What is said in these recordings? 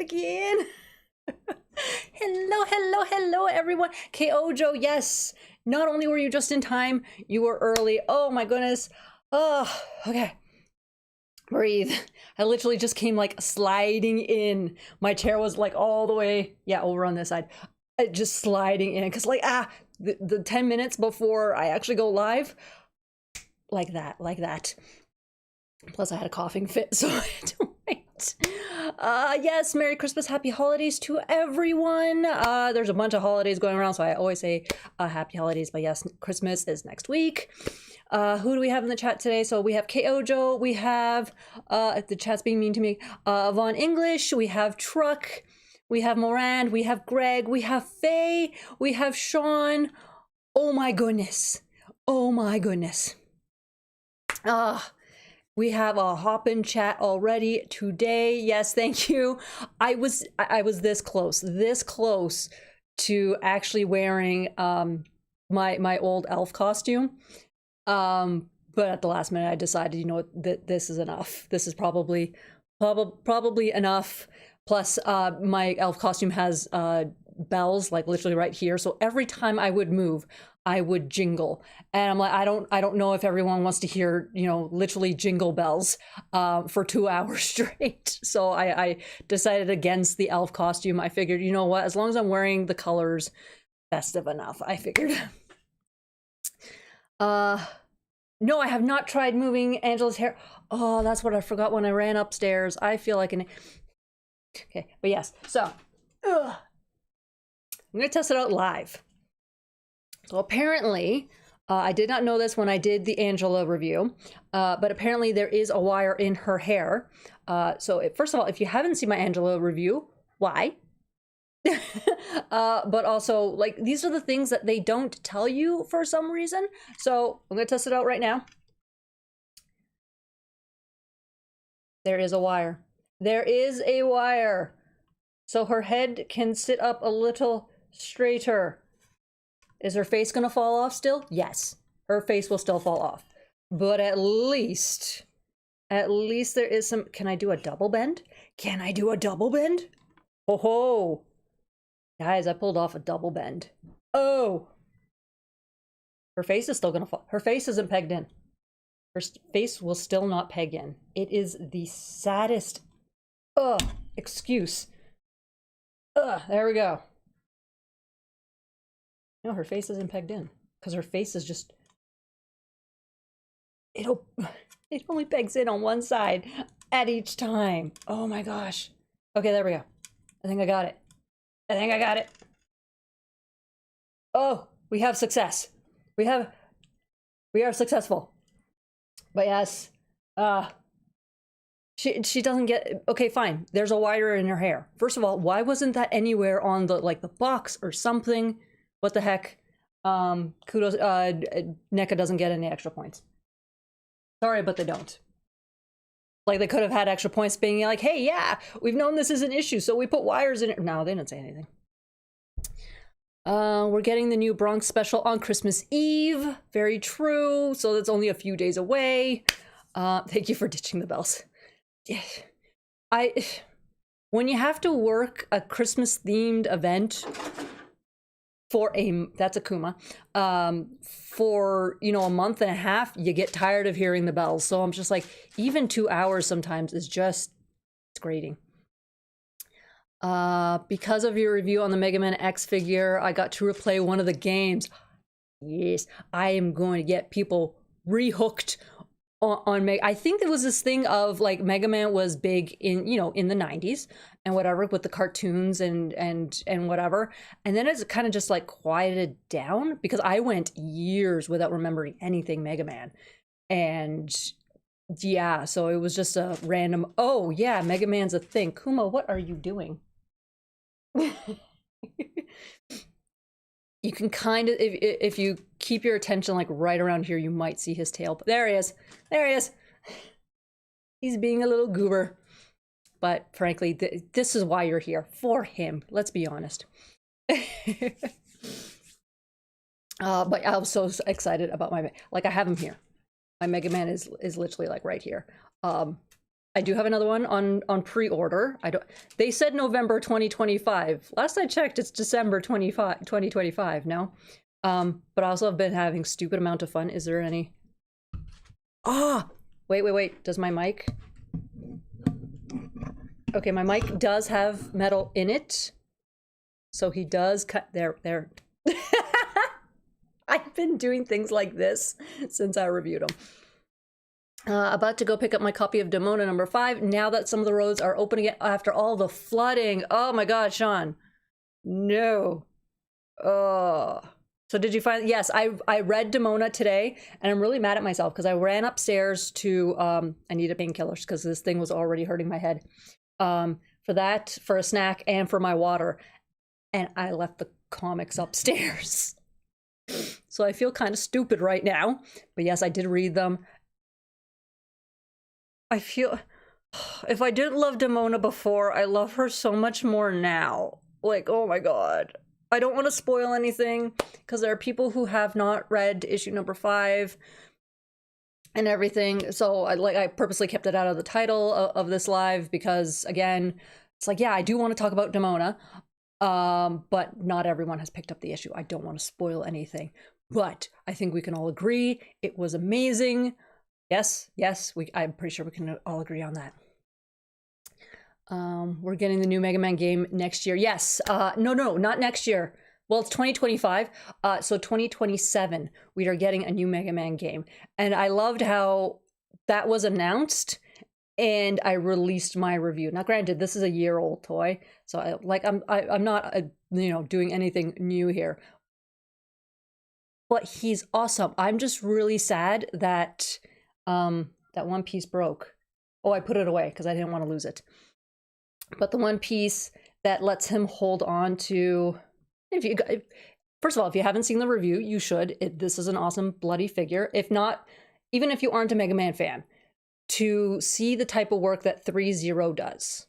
again. Hello, everyone. Joe, yes. Not only were you just in time, you were early. Oh my goodness. Oh, okay. Breathe. I literally just came like sliding in. My chair was like all the way, over on this side. Just sliding in. Because the 10 minutes before I actually go live, like that. Plus I had a coughing fit, so I had to wait. Yes, Merry Christmas, Happy Holidays to everyone. There's a bunch of holidays going around, so I always say Happy Holidays, but yes, Christmas is next week. Who do we have in the chat today? So we have Joe, we have, the chat's being mean to me, Von English, we have Truck, we have Moran, we have Greg, we have Faye, we have Sean. Oh my goodness. We have a hoppin' chat already today. Yes, thank you. I was this close to actually wearing my old elf costume. But at the last minute I decided, you know what, this is enough. This is probably enough. Plus my elf costume has bells like literally right here. So every time I would move, I would jingle, and I'm like, I don't know if everyone wants to hear, you know, literally jingle bells for 2 hours straight. So I decided against the elf costume. I figured, you know what, as long as I'm wearing the colors, festive enough, I figured. No, I have not tried moving Angela's hair. Oh, that's what I forgot when I ran upstairs. I feel like an... Okay, but yes, so I'm gonna test it out live. So apparently, I did not know this when I did the Angela review, but apparently there is a wire in her hair. First of all, if you haven't seen my Angela review, why? But also, like, these are the things that they don't tell you for some reason. So I'm gonna test it out right now. There is a wire. There is a wire. So her head can sit up a little straighter. Is her face gonna fall off still? Yes, her face will still fall off. But at least there is some... Can I do a double bend? Can I do a double bend? Ho ho! Guys, I pulled off a double bend. Oh! Her face is still gonna fall. Her face isn't pegged in. Her face will still not peg in. It is the saddest... excuse. There we go. No, her face isn't pegged in because her face is just... It only pegs in on one side at each time. Oh my gosh. Okay, there we go. I think I got it. Oh, we have success. We are successful. But yes, she doesn't get... Okay, fine. There's a wire in her hair. First of all, why wasn't that anywhere on the box or something? What the heck? Kudos. NECA doesn't get any extra points. Sorry, but they don't. Like, they could have had extra points being like, hey, yeah, we've known this is an issue, so we put wires in it. No, they didn't say anything. We're getting the new Bronx special on Christmas Eve. Very true. So that's only a few days away. Thank you for ditching the bells. Yeah. When you have to work a Christmas themed event that's a Kuma, for, you know, a month and a half, you get tired of hearing the bells. So I'm just like, even 2 hours sometimes is just, it's grating. Because of your review on the Mega Man X figure, I got to replay one of the games. Yes, I am going to get people rehooked on Mega. I think there was this thing of like Mega Man was big in, you know, in the 90s and whatever with the cartoons and whatever. And then it's kind of just like quieted down because I went years without remembering anything Mega Man. And yeah, so it was just a random, oh yeah, Mega Man's a thing. Kuma, what are you doing? You can kind of, if you keep your attention like right around here, you might see his tail. But there he is. There he is. He's being a little goober. But frankly, this is why you're here. For him. Let's be honest. But I was so excited about I have him here. My Mega Man is literally like right here. I do have another one on pre-order. They said November 2025. Last I checked, it's December 2025, no? But I also have been having stupid amount of fun. Is there any? Ah! Wait. Does my mic? Okay, my mic does have metal in it. So he does cut there. I've been doing things like this since I reviewed them. About to go pick up my copy of Demona number 5 now that some of the roads are opening after all the flooding. Oh my god, Sean. No. Oh. So did you find... Yes, I read Demona today, and I'm really mad at myself because I ran upstairs to... I needed painkillers because this thing was already hurting my head. For that, for a snack, and for my water. And I left the comics upstairs. So I feel kind of stupid right now. But yes, I did read them. I feel... If I didn't love Demona before, I love her so much more now. Like, oh my god. I don't want to spoil anything, because there are people who have not read issue number 5 and everything. So I purposely kept it out of the title of this live, because again, it's like, yeah, I do want to talk about Demona, but not everyone has picked up the issue. I don't want to spoil anything, but I think we can all agree it was amazing. Yes, I'm pretty sure we can all agree on that. We're getting the new Mega Man game next year. Yes. No, not next year. Well, it's 2025. So 2027, we are getting a new Mega Man game. And I loved how that was announced and I released my review. Now, granted, this is a year-old toy, so I'm not doing anything new here. But he's awesome. I'm just really sad that that one piece broke. Oh, I put it away because I didn't want to lose it. But the one piece that lets him hold on to, first of all, if you haven't seen the review, you should. This is an awesome bloody figure. If not, even if you aren't a Mega Man fan, to see the type of work that 3-0 does.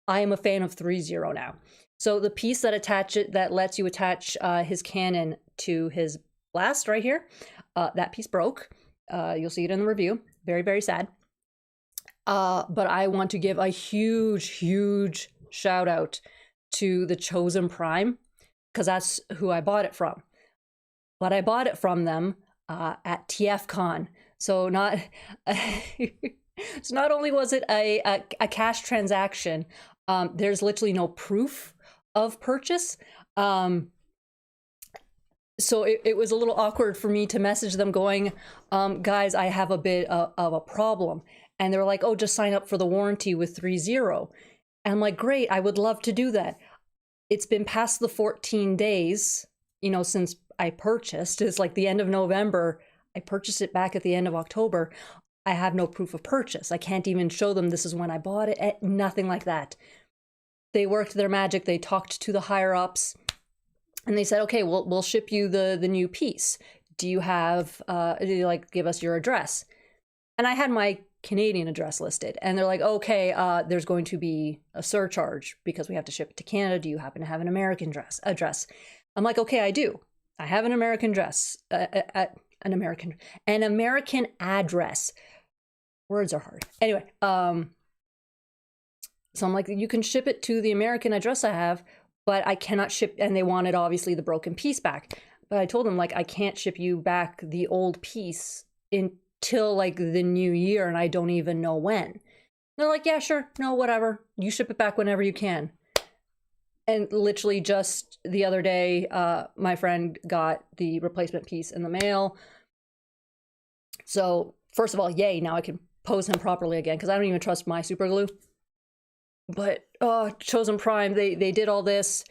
I am a fan of 3-0 now. So the piece that lets you attach his cannon to his blast right here, that piece broke. You'll see it in the review. Very, very sad. But I want to give a huge shout out to the Chosen Prime, because that's who I bought it from. But I bought it from them at TFCon. So not only was it a cash transaction, there's literally no proof of purchase. So it was a little awkward for me to message them going, guys, I have a bit of a problem. And they're like, oh, just sign up for the warranty with 3-0. And I'm like, great, I would love to do that. It's been past the 14 days, since I purchased. It's like the end of November. I purchased it back at the end of October. I have no proof of purchase. I can't even show them this is when I bought it. Nothing like that. They worked their magic. They talked to the higher ups. And they said, okay, we'll ship you the new piece. Do you have, give us your address? And I had my Canadian address listed. And they're like, okay, there's going to be a surcharge because we have to ship it to Canada. Do you happen to have an American address? I'm like, okay, I do. I have an American address. An American address. Words are hard. Anyway, so I'm like, you can ship it to the American address I have, but I cannot ship, and they wanted obviously the broken piece back. But I told them, like, I can't ship you back the old piece until like the new year, and I don't even know when. They're like, yeah, sure, no, whatever. You ship it back whenever you can. And literally just the other day, my friend got the replacement piece in the mail. So first of all, yay, now I can pose him properly again, because I don't even trust my super glue. But Chosen Prime, they did all this.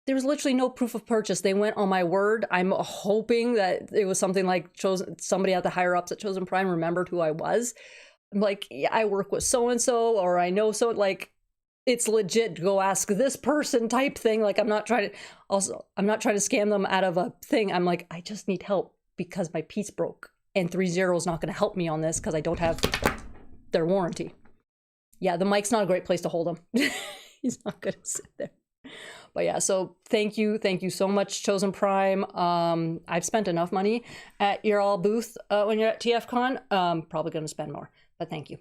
There was literally no proof of purchase. They went on my word. I'm hoping that it was something like somebody at the higher ups at Chosen Prime remembered who I was. I'm like, yeah, I work with so-and-so, or I know so, like, it's legit, go ask this person type thing. Like, I'm not trying to scam them out of a thing. I'm like, I just need help because my piece broke. And 3-0 is not going to help me on this because I don't have their warranty. Yeah, the mic's not a great place to hold him. He's not going to sit there. But yeah, so thank you so much, Chosen Prime. I've spent enough money at your all booth when you're at TFCon. Probably going to spend more, but thank you.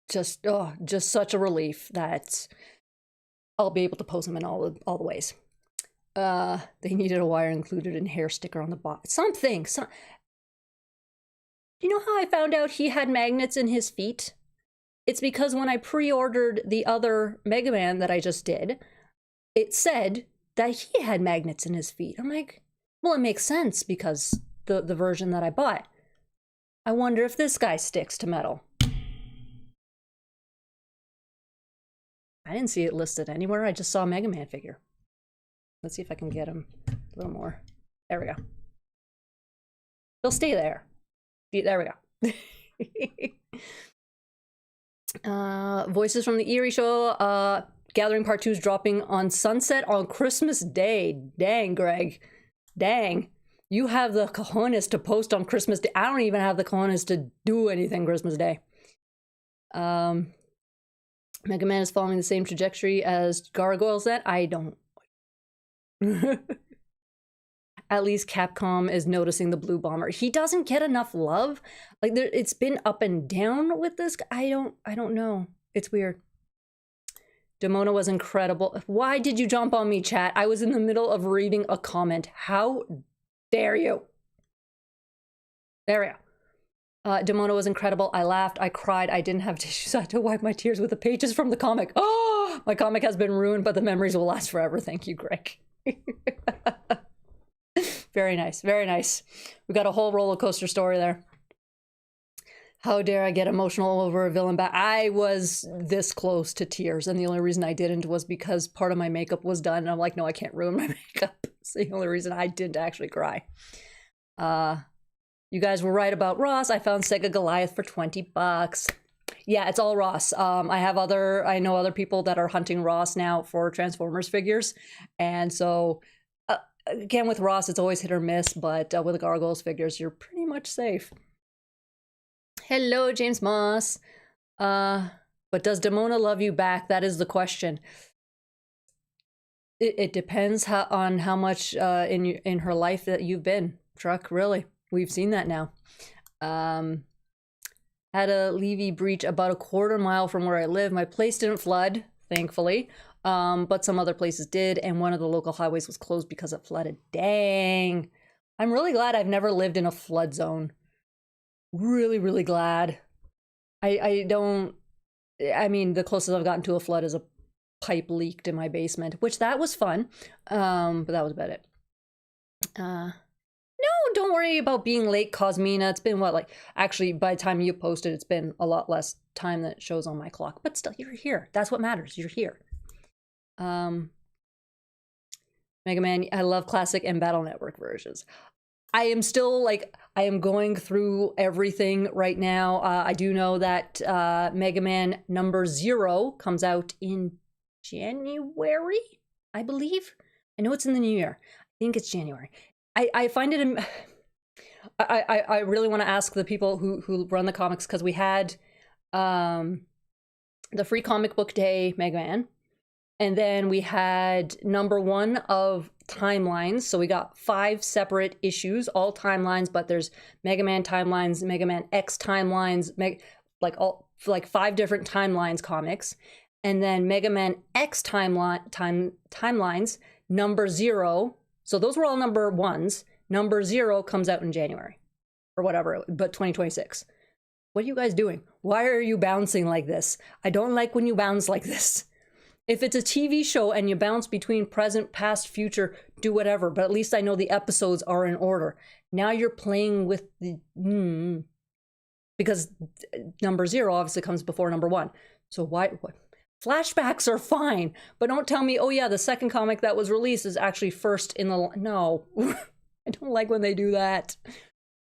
Just such a relief that I'll be able to pose them in all the ways. They needed a wire included in hair sticker on the bottom. Something. You know how I found out he had magnets in his feet? It's because when I pre-ordered the other Mega Man that I just did, it said that he had magnets in his feet. I'm like, well, it makes sense because the version that I bought. I wonder if this guy sticks to metal. I didn't see it listed anywhere. I just saw a Mega Man figure. Let's see if I can get him a little more. There we go. He'll stay there. There we go. Voices from the Eerie Show. Gathering Part 2 is dropping on Sunset on Christmas Day. Dang, Greg. Dang. You have the cojones to post on Christmas Day. I don't even have the cojones to do anything Christmas Day. Mega Man is following the same trajectory as Gargoyles that I don't. At least Capcom is noticing the Blue Bomber. He doesn't get enough love. Like it's been up and down with this. I don't know. It's weird. Demona was incredible. Why did you jump on me, chat? I was in the middle of reading a comment. How dare you? There we go. Demona was incredible. I laughed. I cried. I didn't have tissues. I had to wipe my tears with the pages from the comic. Oh, my comic has been ruined, but the memories will last forever. Thank you, Greg. Very nice. Very nice. We got a whole roller coaster story there. How dare I get emotional over a villain back? I was this close to tears, and the only reason I didn't was because part of my makeup was done, and I'm like, no, I can't ruin my makeup. It's the only reason I didn't actually cry. You guys were right about Ross. I found Sega Goliath for $20. Yeah, it's all Ross. I know other people that are hunting Ross now for Transformers figures, and so again with Ross, it's always hit or miss. But with the Gargoyles figures, you're pretty much safe. Hello, James Moss. But does Demona love you back? That is the question. It depends on how much in her life that you've been. Truck, really. We've seen that now. Had a levee breach about a quarter mile from where I live. My place didn't flood, thankfully, but some other places did, and one of the local highways was closed because it flooded. Dang. I'm really glad I've never lived in a flood zone. Really, really glad. I mean, the closest I've gotten to a flood is a pipe leaked in my basement, which that was fun, but that was about it. No, don't worry about being late, Cosmina. It's been what, like, actually, by the time you posted, it's been a lot less time than it shows on my clock. But still, you're here. That's what matters. You're here. Mega Man, I love classic and Battle Network versions. I am still, like, I am going through everything right now. I do know that Mega Man number 0 comes out in January, I believe. I know it's in the new year. I think it's January. I find it, I really want to ask the people who run the comics, because we had the free comic book day Mega Man, and then we had number 1 of timelines. So we got 5 separate issues, all timelines, but there's Mega Man timelines, Mega Man X timelines, like 5 different timelines comics, and then Mega Man X timelines number 0. So those were all number 1s. Number 0 comes out in January or whatever, but 2026. What are you guys doing? Why are you bouncing like this? I don't like when you bounce like this. If it's a TV show and you bounce between present, past, future, do whatever, but at least I know the episodes are in order. Now you're playing with the... because number 0 obviously comes before number 1. So why... What? Flashbacks are fine, but don't tell me, oh yeah, the second comic that was released is actually first in the... No. I don't like when they do that.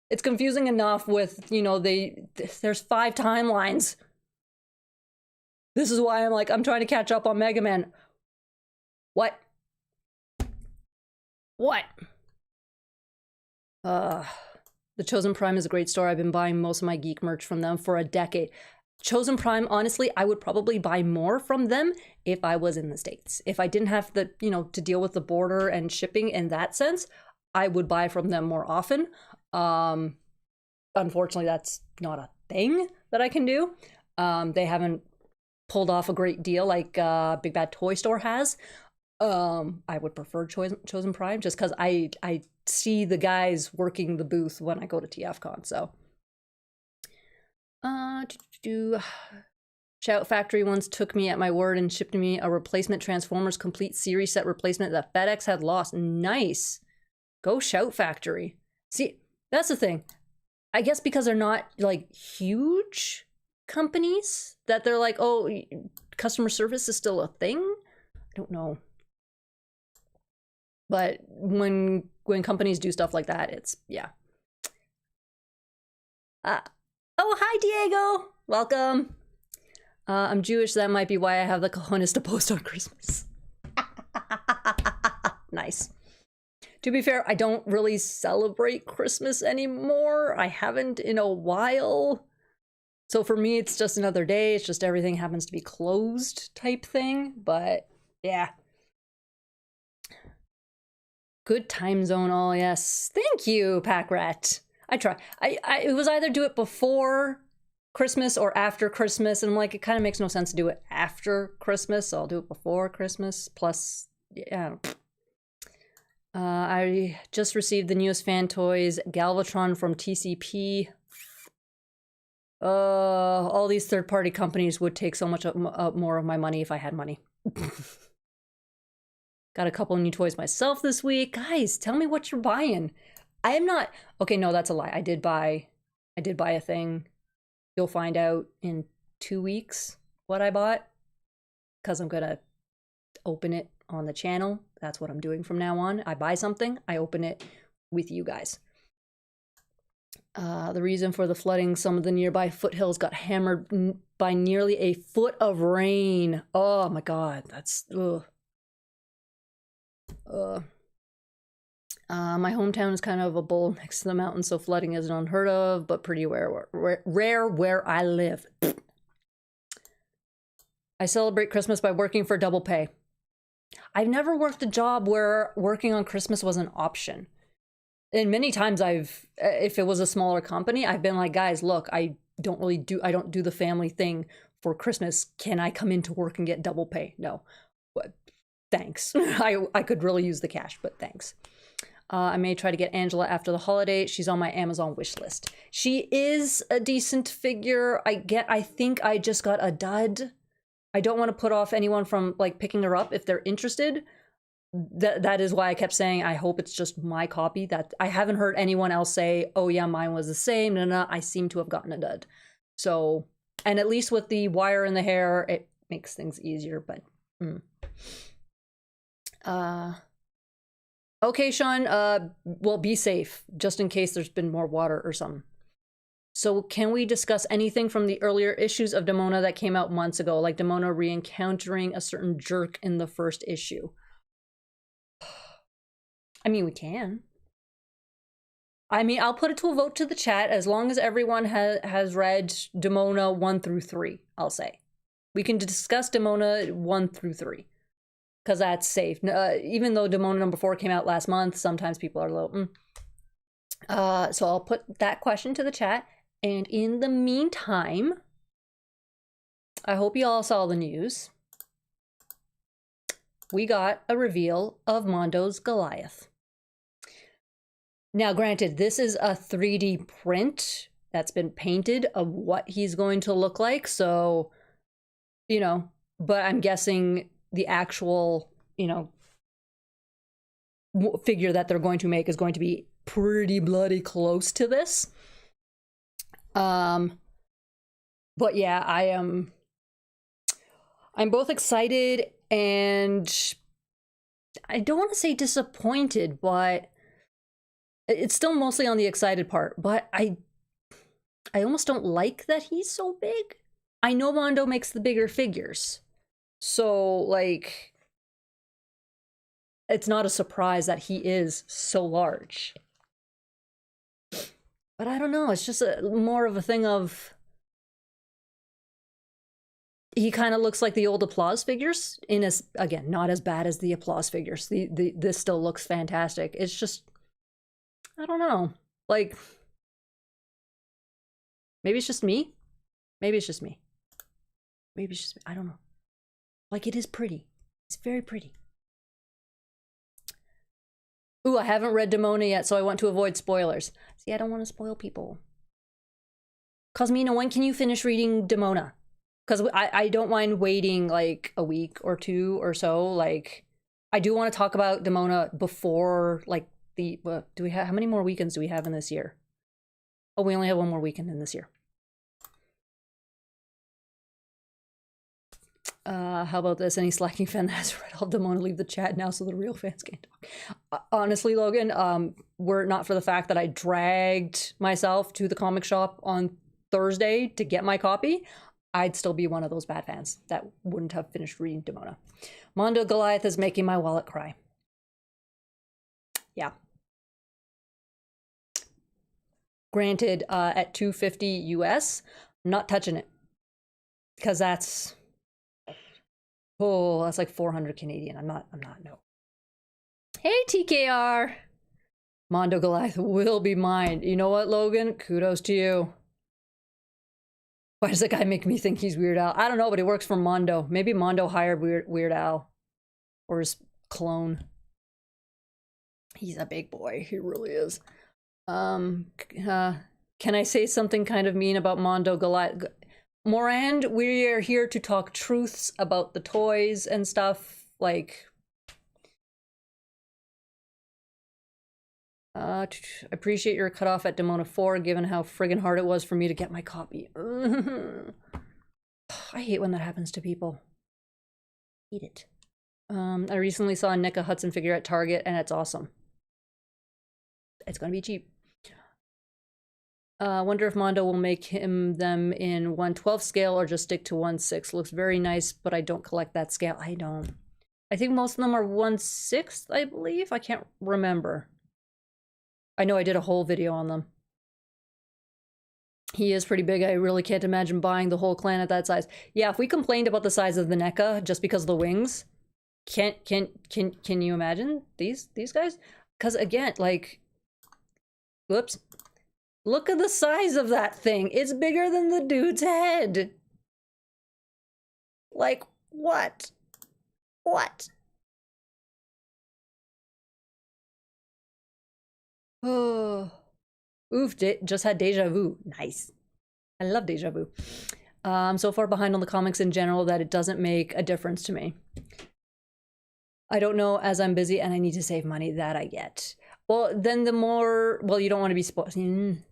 It's confusing enough with, you know, there's 5 timelines. This is why I'm trying to catch up on Mega Man. What? What? The Chosen Prime is a great store. I've been buying most of my geek merch from them for a decade. Chosen Prime, honestly, I would probably buy more from them if I was in the States. If I didn't have the, you know, to deal with the border and shipping in that sense, I would buy from them more often. Unfortunately, that's not a thing that I can do. They haven't pulled off a great deal like Big Bad Toy Store has. I would prefer Chosen Prime just because I see the guys working the booth when I go to TFCon. So, Shout Factory once took me at my word and shipped me a replacement Transformers complete series set replacement that FedEx had lost. Nice. Go Shout Factory. See, that's the thing. I guess because they're not like huge companies that they're like, oh, customer service is still a thing. I don't know. But when companies do stuff like that, it's, yeah. Oh, hi, Diego. Welcome. I'm Jewish, so that might be why I have the cojones to post on Christmas. Nice. To be fair, I don't really celebrate Christmas anymore. I haven't in a while. So for me, it's just another day. It's just everything happens to be closed type thing. But yeah. Good time zone. Oh, yes. Thank you, Pack Rat. I try. It was either do it before Christmas or after Christmas. And I'm like, it kind of makes no sense to do it after Christmas. So I'll do it before Christmas. Plus, yeah. I just received the newest fan toys, Galvatron from TCP. All these third-party companies would take so much more of my money if I had money. Got a couple new toys myself this week. Guys, tell me what you're buying. I am not... Okay, no, that's a lie. I did buy a thing. You'll find out in 2 weeks what I bought. Because I'm going to open it on the channel. That's what I'm doing from now on. I buy something, I open it with you guys. The reason for the flooding, some of the nearby foothills got hammered by nearly a foot of rain. Oh my God, that's... Ugh. My hometown is kind of a bowl next to the mountain, so flooding isn't unheard of, but pretty rare where I live. I celebrate Christmas by working for double pay. I've never worked a job where working on Christmas was an option. And many times if it was a smaller company, I've been like, guys, look, I don't do the family thing for Christmas. Can I come into work and get double pay? No. But thanks. I could really use the cash, but thanks. I may try to get Angela after the holiday. She's on my Amazon wish list. She is a decent figure. I think I just got a dud. I don't want to put off anyone from like picking her up if they're interested. That is why I kept saying I hope it's just my copy. That I haven't heard anyone else say, oh yeah, mine was the same. No, I seem to have gotten a dud. So, and at least with the wire in the hair, it makes things easier, but okay, Sean, well, be safe just in case there's been more water or something. So can we discuss anything from the earlier issues of Demona that came out months ago, like Demona re-encountering a certain jerk in the first issue? I mean, we can. I mean, I'll put it to a vote to the chat as long as everyone has read Demona 1 through 3, I'll say. We can discuss Demona 1 through 3. Because that's safe. Even though Demona number 4 came out last month, sometimes people are a little... So I'll put that question to the chat. And in the meantime, I hope you all saw the news. We got a reveal of Mondo's Goliath. Now, granted, this is a 3D print that's been painted of what he's going to look like. So, you know, but I'm guessing the actual, you know, figure that they're going to make is going to be pretty bloody close to this. But yeah, I'm both excited and I don't want to say disappointed, but it's still mostly on the excited part. But I almost don't like that he's so big. I know Mondo makes the bigger figures, so like it's not a surprise that he is so large. But I don't know, it's just more of a thing of he kind of looks like the old Applause figures in as, again, not as bad as the Applause figures. This still looks fantastic. It's just, I don't know, like Maybe it's just me. Maybe it's just me. Maybe it's just me. I don't know. Like, it is pretty. It's very pretty. Ooh, I haven't read Demona yet, so I want to avoid spoilers. See, I don't want to spoil people. Cosmina, when can you finish reading Demona? Because I don't mind waiting like a week or two or so. Like, I do want to talk about Demona before, like, the, do we have, how many more weekends do we have in this year? Oh, we only have one more weekend in this year. How about this? Any slacking fan that has read all Demona, leave the chat now so the real fans can talk. Honestly, Logan, were it not for the fact that I dragged myself to the comic shop on Thursday to get my copy, I'd still be one of those bad fans that wouldn't have finished reading Demona. Mondo Goliath is making my wallet cry. Yeah. Granted, at $250 US, I'm not touching it. Because that's... Oh, that's like 400 Canadian. I'm not, no. Hey, TKR! Mondo Goliath will be mine. You know what, Logan? Kudos to you. Why does that guy make me think he's Weird Al? I don't know, but he works for Mondo. Maybe Mondo hired Weird Al. Or his clone. He's a big boy. He really is. Can I say something kind of mean about Mondo Goliath? Morand, we are here to talk truths about the toys and stuff, like... appreciate your cutoff at Demona 4, given how friggin' hard it was for me to get my copy. I hate when that happens to people. Hate it. I recently saw a NECA Hudson figure at Target, and it's awesome. It's gonna be cheap. Wonder if Mondo will make them in 1/12 scale or just stick to 1/6. Looks very nice, but I don't collect that scale. I don't. I think most of them are 1/6, I believe. I can't remember. I know I did a whole video on them. He is pretty big. I really can't imagine buying the whole clan at that size. Yeah, if we complained about the size of the NECA just because of the wings, can you imagine these guys? Because again, like, whoops. Look at the size of that thing. It's bigger than the dude's head. Like, what? What? Oh. Oof, just had deja vu. Nice. I love deja vu. I'm so far behind on the comics in general that it doesn't make a difference to me. I don't know, as I'm busy and I need to save money, that I get. Well, then the more... Well, you don't want to be spoiled. I'm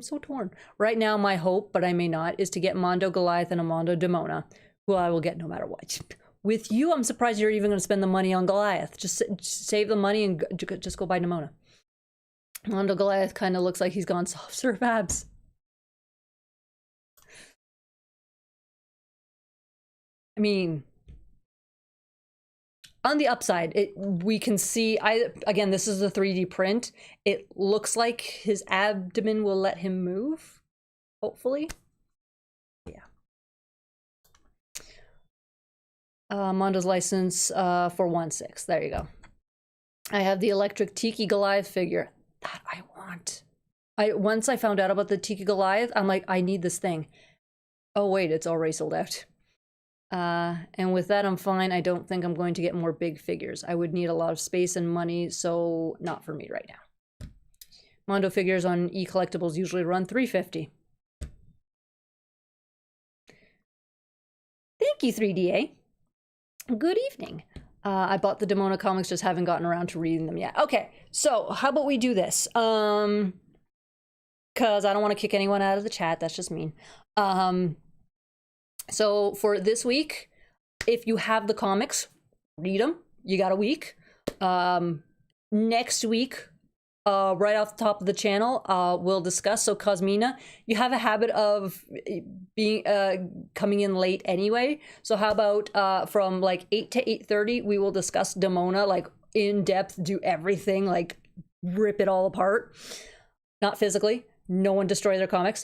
so torn. Right now, my hope, but I may not, is to get Mondo Goliath and a Mondo Demona, who I will get no matter what. With you, I'm surprised you're even going to spend the money on Goliath. Just save the money and just go buy Demona. Mondo Goliath kind of looks like he's gone soft serve abs. I mean... On the upside, we can see, again, this is a 3D print. It looks like his abdomen will let him move, hopefully. Yeah. Mondo's license for 1/6. There you go. I have the electric Tiki Goliath figure that I want. Once I found out about the Tiki Goliath, I'm like, I need this thing. Oh wait, it's already sold out. And with that, I'm fine. I don't think I'm going to get more big figures. I would need a lot of space and money, so not for me right now. Mondo figures on e-collectibles usually run $350. Thank you, 3DA. Good evening. I bought the Demona comics, just haven't gotten around to reading them yet. Okay, so how about we do this? Because I don't want to kick anyone out of the chat. That's just mean. So for this week, if you have the comics, read them. You got a week. Next week, right off the top of the channel, we'll discuss. So Cosmina, you have a habit of being coming in late anyway. So how about from like 8 to 8:30, we will discuss Demona, like in depth, do everything, like rip it all apart. Not physically. No one destroy their comics.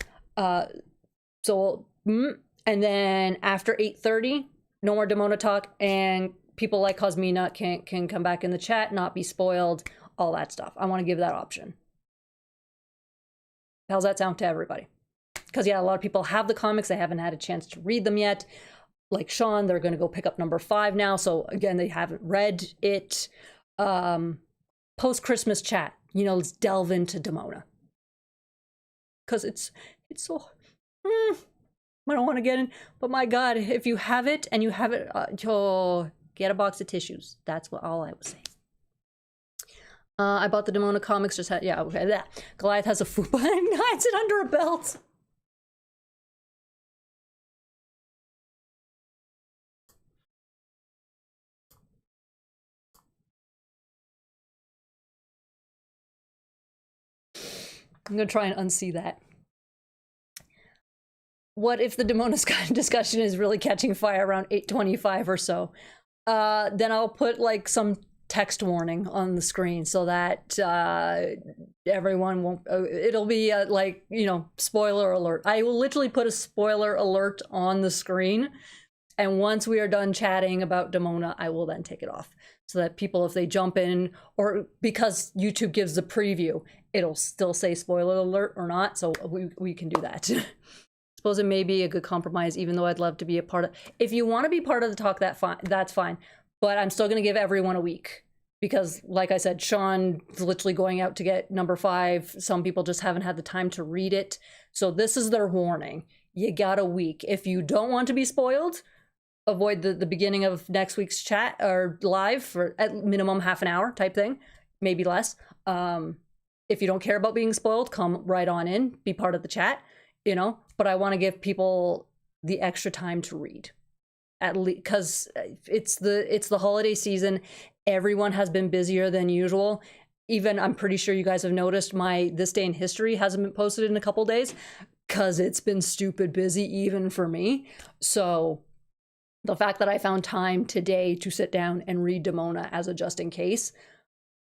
And then after 8:30, no more Demona talk, and people like Cosmina can come back in the chat, not be spoiled, all that stuff. I want to give that option. How's that sound to everybody? because yeah, a lot of people have the comics, they haven't had a chance to read them yet. Like Sean, they're going to go pick up number 5 now. So again, they haven't read it. Post-Christmas chat, you know, let's delve into Demona. Because it's so, I don't want to get in, but my God, if you have it and you have it, get a box of tissues. That's all I would say. I bought the Demona comics, just had, yeah, okay, that. Goliath has a fupa and hides it under a belt. I'm gonna try and unsee that. What if the Demona discussion is really catching fire around 8:25 or so? Then I'll put like some text warning on the screen so that everyone won't, it'll be like, you know, spoiler alert. I will literally put a spoiler alert on the screen, and once we are done chatting about Demona, I will then take it off so that people, if they jump in, or because YouTube gives the preview, it'll still say spoiler alert or not, so we can do that. Suppose it may be a good compromise, even though I'd love to be a part of. If you want to be part of the talk, that's fine. But I'm still going to give everyone a week because, like I said, Sean's literally going out to get number 5. Some people just haven't had the time to read it. So this is their warning. You got a week. If you don't want to be spoiled, avoid the beginning of next week's chat or live for at minimum half an hour type thing, maybe less. If you don't care about being spoiled, come right on in, be part of the chat, you know. But I want to give people the extra time to read, at least because it's the holiday season. Everyone has been busier than usual. Even I'm pretty sure you guys have noticed my This Day in History hasn't been posted in a couple days because it's been stupid busy even for me. So the fact that I found time today to sit down and read Demona as a just in case,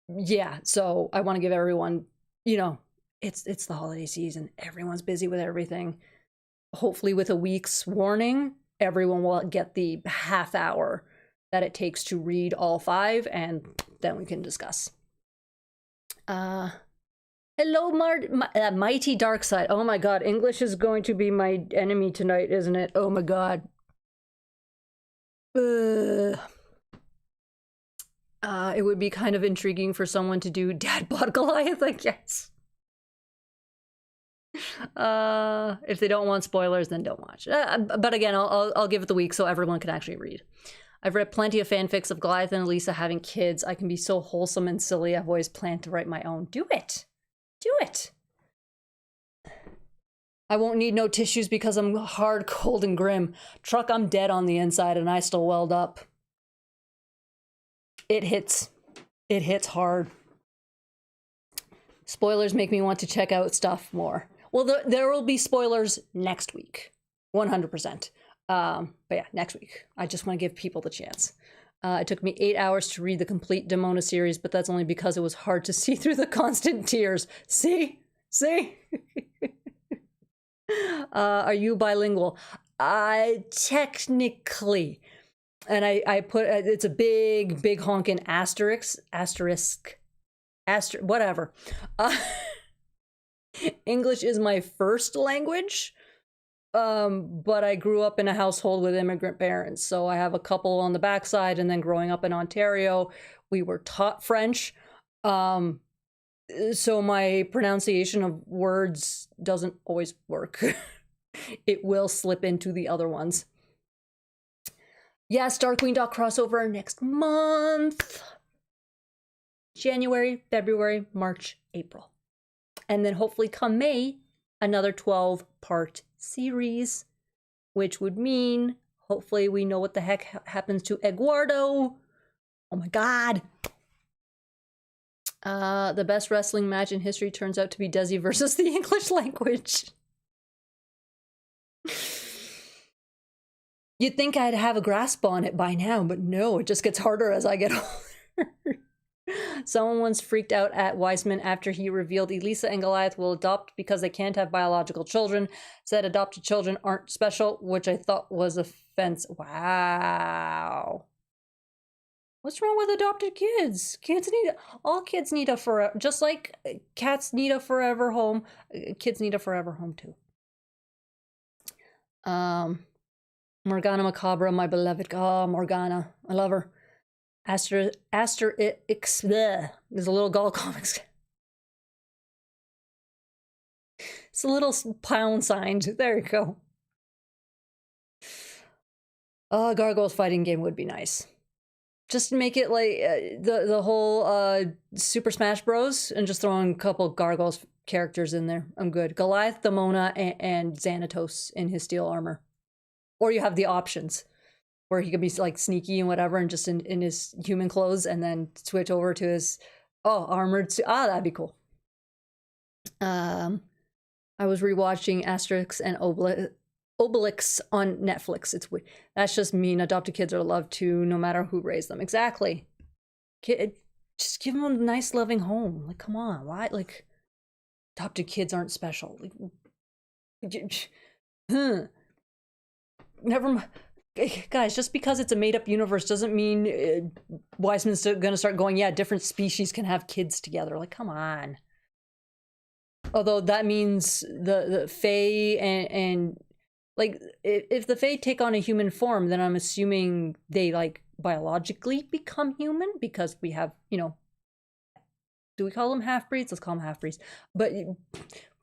yeah. So I want to give everyone, you know, it's the holiday season. Everyone's busy with everything. Hopefully with a week's warning, everyone will get the half hour that it takes to read all 5, and then we can discuss. Hello, Mighty Dark Side. Oh my God, English is going to be my enemy tonight, isn't it? Oh my God. It would be kind of intriguing for someone to do Dad bought Goliath, I guess. If they don't want spoilers, then don't watch. But again, I'll give it the week so everyone can actually read. I've read plenty of fanfics of Goliath and Elisa having kids. I can be so wholesome and silly. I've always planned to write my own. Do it. Do it. I won't need no tissues because I'm hard, cold, and grim. Truck, I'm dead on the inside and I still weld up. It hits. It hits hard. Spoilers make me want to check out stuff more. Well, there will be spoilers next week. 100%. But yeah, next week. I just want to give people the chance. It took me 8 hours to read the complete Demona series, but that's only because it was hard to see through the constant tears. See? See? Are you bilingual? Technically. And I put, it's a big honking asterisk, whatever. English is my first language, but I grew up in a household with immigrant parents, so I have a couple on the backside, and then growing up in Ontario, we were taught French, so my pronunciation of words doesn't always work. It will slip into the other ones. Yes, Dark Queen Doc crossover next month. January, February, March, April. And then hopefully come May, another 12-part series, which would mean hopefully we know what the heck happens to Eduardo. Oh my God. The best wrestling match in history turns out to be Desi versus the English language. You'd think I'd have a grasp on it by now, but no, it just gets harder as I get older. Someone once freaked out at Weissman after he revealed Elisa and Goliath will adopt because they can't have biological children. Said adopted children aren't special, which I thought was offensive. Wow. What's wrong with adopted kids? All kids need a forever, just like cats need a forever home, kids need a forever home too. Morgana Macabra, my beloved. Oh, Morgana. I love her. There's a little Gull comics. It's a little pound signed. There you go. Gargoyles fighting game would be nice. Just make it like the whole Super Smash Bros. And just throwing a couple Gargoyles characters in there. I'm good. Goliath, Demona, and Xanatos in his steel armor. Or you have the options where he could be like sneaky and whatever and just in his human clothes and then switch over to his armored suit. That'd be cool. I was rewatching Asterix and Obelix on Netflix. That's just mean. Adopted kids are loved too, no matter who raised them. Exactly. Just give them a nice, loving home. Like, come on, why? Like, adopted kids aren't special. Like, never mind. Guys, just because it's a made-up universe doesn't mean Wiseman's gonna start going, yeah, different species can have kids together. Like, come on. Although that means the Fae and like, if the Fae take on a human form, then I'm assuming they, like, biologically become human because we have, you know, do we call them half-breeds? Let's call them half-breeds. But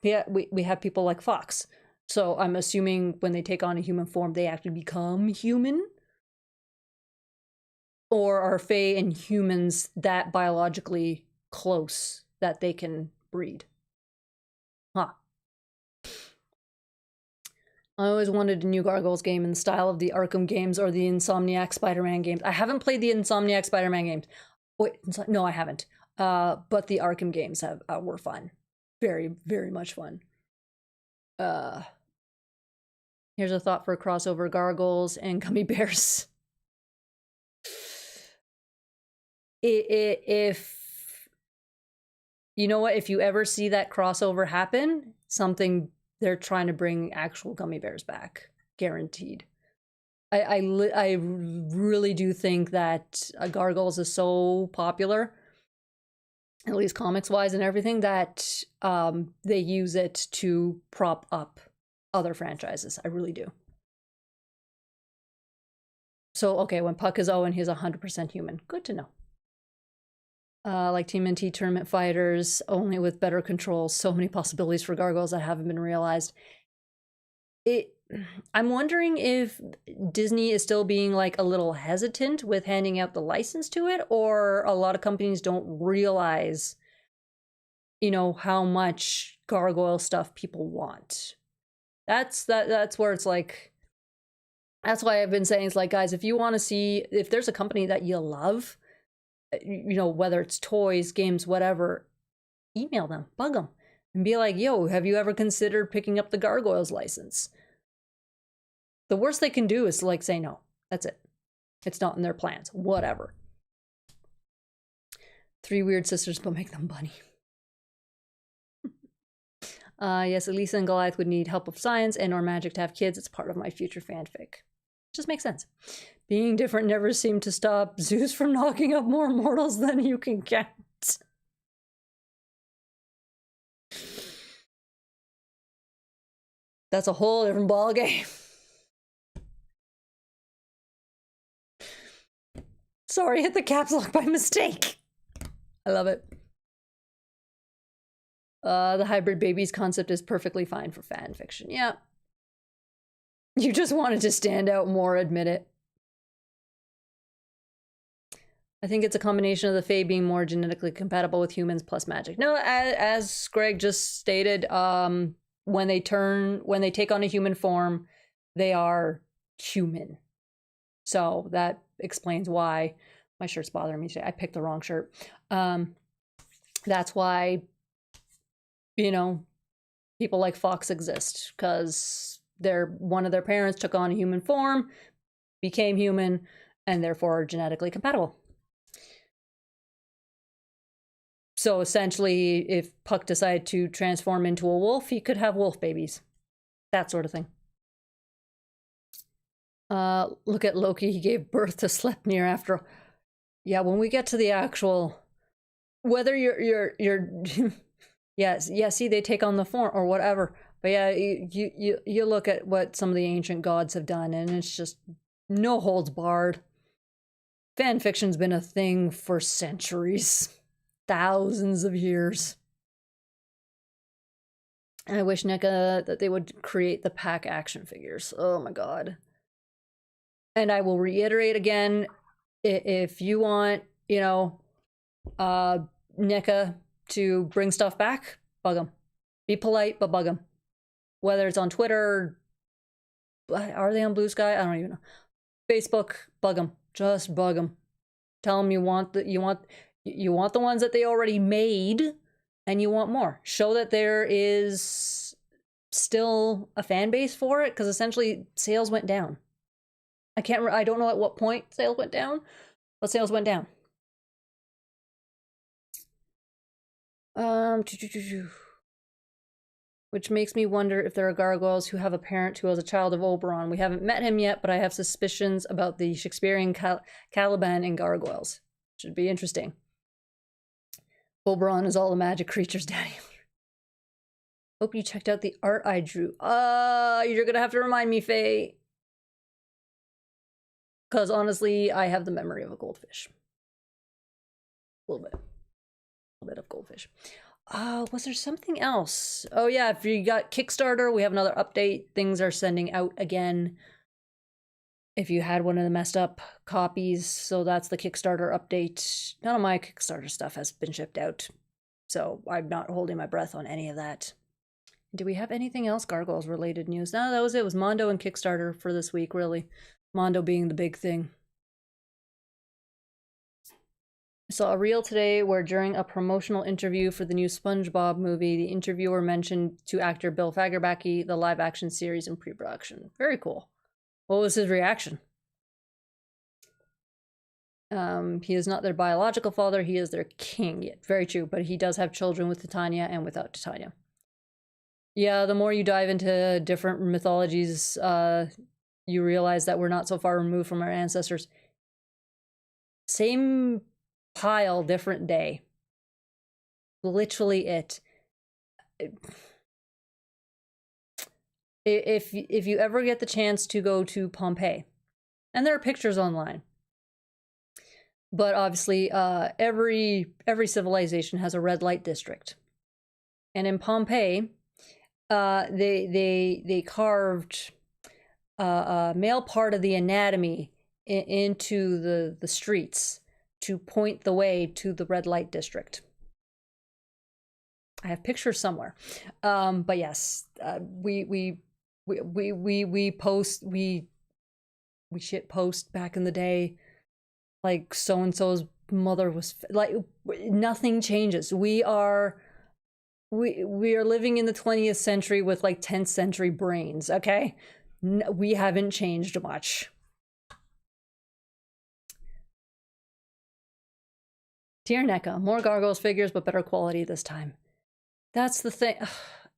yeah, we have people like Fox. So I'm assuming when they take on a human form, they actually become human? Or are Fae and humans that biologically close that they can breed? Huh. I always wanted a new Gargoyles game in the style of the Arkham games or the Insomniac Spider-Man games. I haven't played the Insomniac Spider-Man games. Wait, no, I haven't. But the Arkham games were fun. Very, very much fun. Here's a thought for a crossover: Gargoyles and gummy bears. If you know what, if you ever see that crossover happen, they're trying to bring actual gummy bears back, guaranteed. I really do think that Gargoyles is so popular, at least comics wise and everything, that they use it to prop up other franchises. I really do. So, okay, when Puck is Owen, he's 100% human. Good to know. Like TMNT tournament fighters, only with better controls. So many possibilities for Gargoyles that haven't been realized. I'm wondering if Disney is still being like a little hesitant with handing out the license to it, or a lot of companies don't realize, you know, how much Gargoyle stuff people want. That's where it's like, that's why I've been saying, it's like, guys, if you want to see, if there's a company that you love, you know, whether it's toys, games, whatever, email them, bug them, and be like, yo, have you ever considered picking up the Gargoyles license? The worst they can do is to like say no. That's it. It's not in their plans. Whatever. 3 weird sisters, but make them bunny. Yes, Elisa and Goliath would need help with science and or magic to have kids. It's part of my future fanfic. Just makes sense. Being different never seemed to stop Zeus from knocking up more mortals than you can count. That's a whole different ballgame. Sorry, hit the caps lock by mistake. I love it. The hybrid babies concept is perfectly fine for fan fiction. Yeah. You just wanted to stand out more, admit it. I think it's a combination of the Fae being more genetically compatible with humans plus magic. No, as Greg just stated, when they take on a human form, they are human. So that explains why my shirt's bothering me today. I picked the wrong shirt. That's why, you know, people like Fox exist, because one of their parents took on a human form, became human, and therefore are genetically compatible. So essentially, if Puck decided to transform into a wolf, he could have wolf babies. That sort of thing. Look at Loki. He gave birth to Sleipnir after. Yeah, when we get to the actual, whether you're yeah, see, they take on the form or whatever. But yeah, you look at what some of the ancient gods have done, and it's just no holds barred. Fan fiction's been a thing for centuries, thousands of years. And I wish NECA that they would create the pack action figures. Oh my god. And I will reiterate again, if you want, you know, NECA to bring stuff back, bug them. Be polite, but bug them. Whether it's on Twitter, are they on Blue Sky? I don't even know. Facebook, bug them. Just bug them. Tell them you want the ones that they already made, and you want more. Show that there is still a fan base for it, because essentially sales went down. I don't know at what point sales went down, but sales went down. Which makes me wonder if there are gargoyles who have a parent who was a child of Oberon. We haven't met him yet, but I have suspicions about the Shakespearean Caliban in Gargoyles. Should be interesting. Oberon is all the magic creatures, daddy. Hope you checked out the art I drew. You're gonna have to remind me, Faye. Because honestly, I have the memory of a goldfish. A little bit of goldfish. Was there something else? Oh yeah, if you got Kickstarter, we have another update. Things are sending out again. If you had one of the messed up copies, so that's the Kickstarter update. None of my Kickstarter stuff has been shipped out, so I'm not holding my breath on any of that. Do we have anything else Gargoyles related news? No, that was it. It was Mondo and Kickstarter for this week, really. Mondo being the big thing. I saw a reel today where during a promotional interview for the new SpongeBob movie, the interviewer mentioned to actor Bill Fagerbakke the live-action series in pre-production. Very cool. What was his reaction? He is not their biological father, he is their king. Yeah, very true, but he does have children with Titania and without Titania. Yeah, the more you dive into different mythologies, you realize that we're not so far removed from our ancestors. Same pile, different day. Literally it. If you ever get the chance to go to Pompeii, and there are pictures online, but obviously every civilization has a red light district, and in Pompeii, they carved a male part of the anatomy into the streets to point the way to the red light district. I have pictures somewhere, but yes, we shit post back in the day, like so and so's mother was like, nothing changes. We are living in the 20th century with like 10th century brains. Okay, we haven't changed much. Dear NECA, more Gargoyles figures, but better quality this time. That's the thing.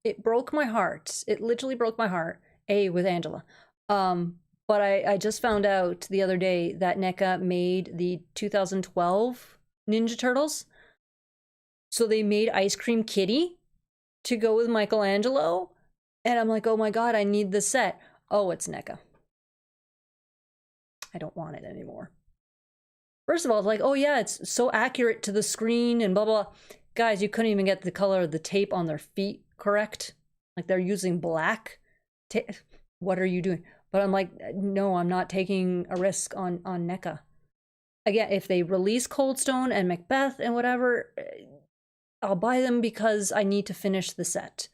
It broke my heart. It literally broke my heart. With Angela. But I just found out the other day that NECA made the 2012 Ninja Turtles. So they made Ice Cream Kitty to go with Michelangelo. And I'm like, oh my god, I need this set. Oh, it's NECA. I don't want it anymore. First of all, it's like, oh yeah, it's so accurate to the screen and blah, blah. Guys, you couldn't even get the color of the tape on their feet correct. Like they're using black. What are you doing? But I'm like, no, I'm not taking a risk on NECA. Again, if they release Cold Stone and Macbeth and whatever, I'll buy them because I need to finish the set.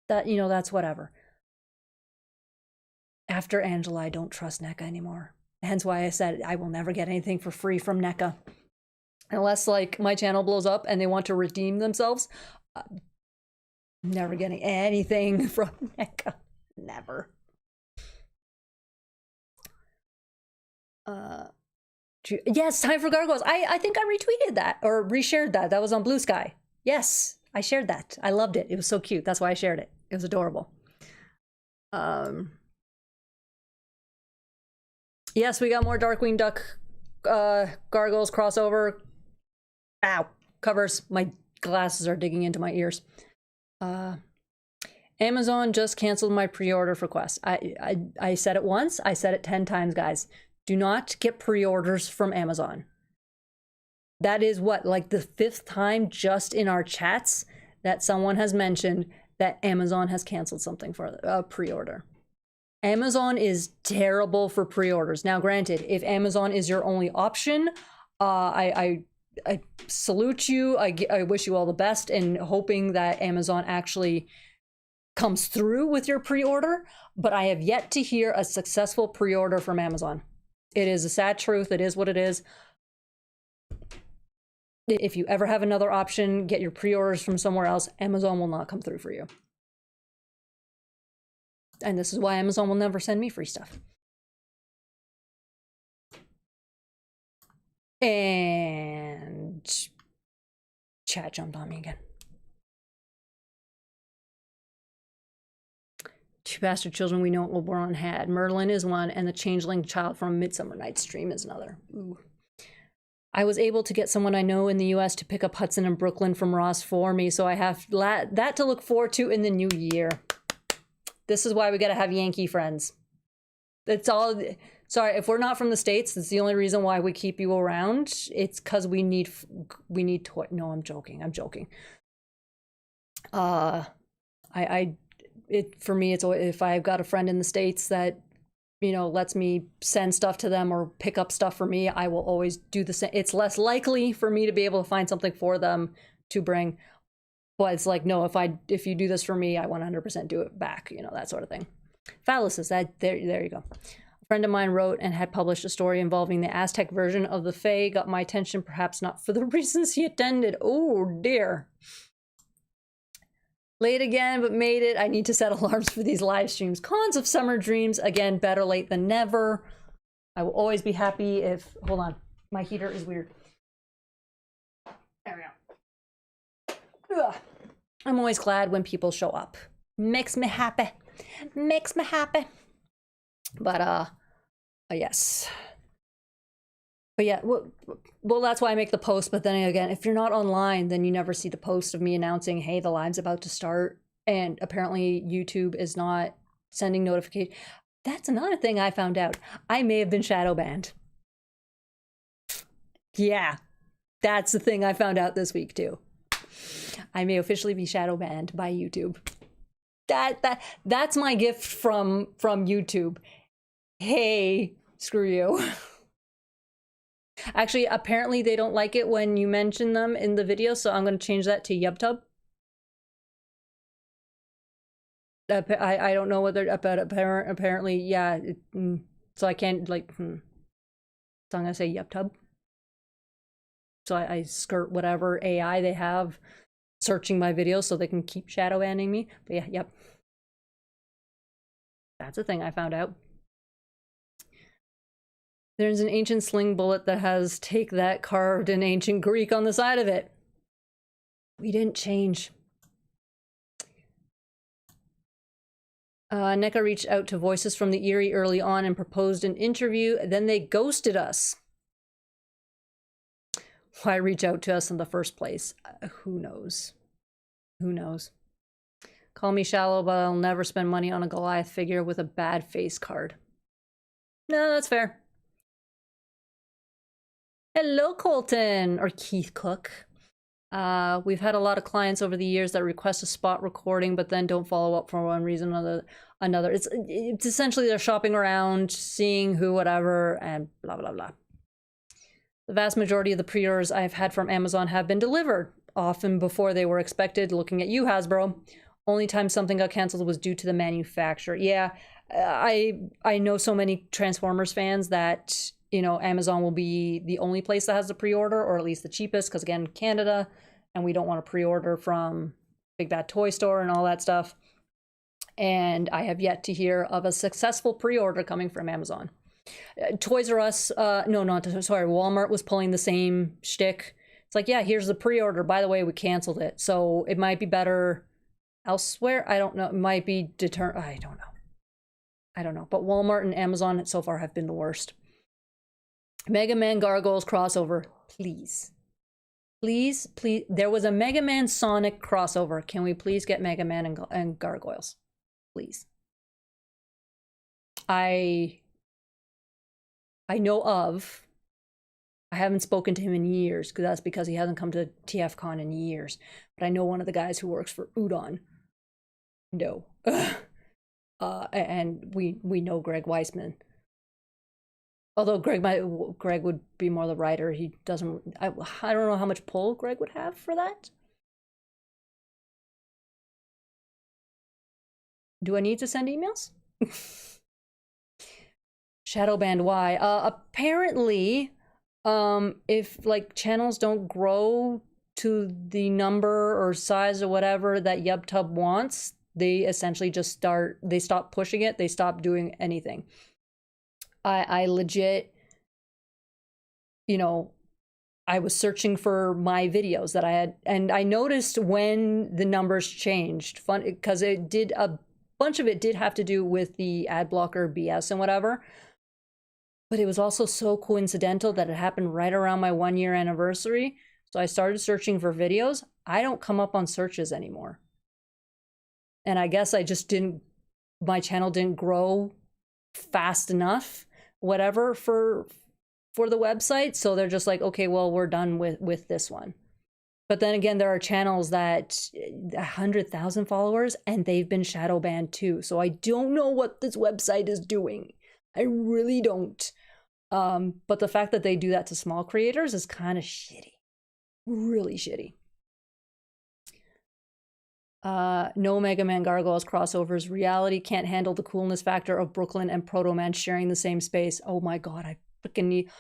That, you know, that's whatever. After Angela, I don't trust NECA anymore. Hence why I said I will never get anything for free from NECA. Unless, like, my channel blows up and they want to redeem themselves. Never getting anything from NECA. Never. Yes, time for Gargoyles. I think I retweeted that or reshared that. That was on Blue Sky. Yes, I shared that. I loved it. It was so cute. That's why I shared it. It was adorable. Yes, we got more Darkwing Duck Gargoyles crossover. Ow. Covers. My glasses are digging into my ears. And Amazon just canceled my pre-order for Quest. I said it once. I said it 10 times, guys. Do not get pre-orders from Amazon. That is what, like the 5th time just in our chats that someone has mentioned that Amazon has canceled something for a pre-order. Amazon is terrible for pre-orders. Now, granted, if Amazon is your only option, I salute you. I wish you all the best and hoping that Amazon actually comes through with your pre-order, but I have yet to hear a successful pre-order from Amazon. It is a sad truth. It is what it is. If you ever have another option, get your pre-orders from somewhere else. Amazon will not come through for you. And this is why Amazon will never send me free stuff. And chat jumped on me again. Two bastard children we know what LeBron had. Merlin is one, and the changeling child from Midsummer Night's Dream is another. Ooh. I was able to get someone I know in the US to pick up Hudson and Brooklyn from Ross for me, so I have that to look forward to in the new year. This is why we gotta have Yankee friends. It's all... Sorry, if we're not from the States, that's the only reason why we keep you around. It's because we need toy. No, I'm joking. I'm joking. For me, it's if I've got a friend in the States that, you know, lets me send stuff to them or pick up stuff for me, I will always do the same. It's less likely for me to be able to find something for them to bring. But it's like, no, if you do this for me, I 100% do it back, you know, that sort of thing. Phalluses, there you go. A friend of mine wrote and had published a story involving the Aztec version of the Fae. Got my attention, perhaps not for the reasons he attended. Oh dear. Late again, but made it. I need to set alarms for these live streams. Cons of Summer Dreams. Again, better late than never. I will always be happy if... Hold on. My heater is weird. There we go. Ugh. I'm always glad when people show up. Makes me happy. Makes me happy. But, yes. But yeah, well, that's why I make the post. But then again, if you're not online, then you never see the post of me announcing, hey, the live's about to start. And apparently YouTube is not sending notifications. That's another thing I found out. I may have been shadow banned. Yeah, that's the thing I found out this week too. I may officially be shadow banned by YouTube. That's my gift from YouTube. Hey, screw you. Actually, apparently they don't like it when you mention them in the video, so I'm going to change that to YubTub. I don't know whether, but apparently, yeah. So I can't, like, So I'm going to say YubTub. So I skirt whatever AI they have searching my videos so they can keep shadow banning me. But yeah, yep. That's a thing I found out. There's an ancient sling bullet that has "take that" carved in ancient Greek on the side of it. We didn't change. NECA reached out to Voices from the Eyrie early on and proposed an interview. Then they ghosted us. Why reach out to us in the first place? Who knows? Who knows? Call me shallow, but I'll never spend money on a Goliath figure with a bad face card. No, that's fair. Hello, Colton, or Keith Cook. We've had a lot of clients over the years that request a spot recording, but then don't follow up for one reason or another. It's essentially they're shopping around, seeing who, whatever, and blah, blah, blah. The vast majority of the pre-orders I've had from Amazon have been delivered, often before they were expected. Looking at you, Hasbro. Only time something got canceled was due to the manufacturer. Yeah, I know so many Transformers fans that, you know, Amazon will be the only place that has the pre-order, or at least the cheapest, because again, Canada, and we don't want to pre-order from Big Bad Toy Store and all that stuff. And I have yet to hear of a successful pre-order coming from Amazon. Toys R Us, Walmart was pulling the same shtick. It's like, yeah, here's the pre-order. By the way, we canceled it. So it might be better elsewhere. I don't know. It might be I don't know. But Walmart and Amazon so far have been the worst. Mega Man Gargoyles crossover, please. Please, please. There was a Mega Man Sonic crossover. Can we please get Mega Man and Gargoyles? Please. I know of. I haven't spoken to him in years, because that's because he hasn't come to TFCon in years. But I know one of the guys who works for Udon. No. And we know Greg Weisman. Although Greg would be more the writer. He doesn't. I don't know how much pull Greg would have for that. Do I need to send emails? Shadowband, why? Apparently, if like channels don't grow to the number or size or whatever that YubTub wants, they essentially just stop pushing it. They stop doing anything. I legit, you know, I was searching for my videos that I had, and I noticed when the numbers changed, because it did, a bunch of it did have to do with the ad blocker BS and whatever, but it was also so coincidental that it happened right around my 1-year anniversary. So I started searching for videos. I don't come up on searches anymore. And I guess I just my channel didn't grow fast enough, whatever, for the website. So they're just like, okay, well, we're done with this one. But then again, there are channels that 100,000 followers and they've been shadow banned too. So I don't know what this website is doing. I really don't. But the fact that they do that to small creators is kind of shitty. Really shitty. No Mega Man Gargoyles crossovers. Reality can't handle the coolness factor of Brooklyn and Proto Man sharing the same space. Oh my god, I freaking need.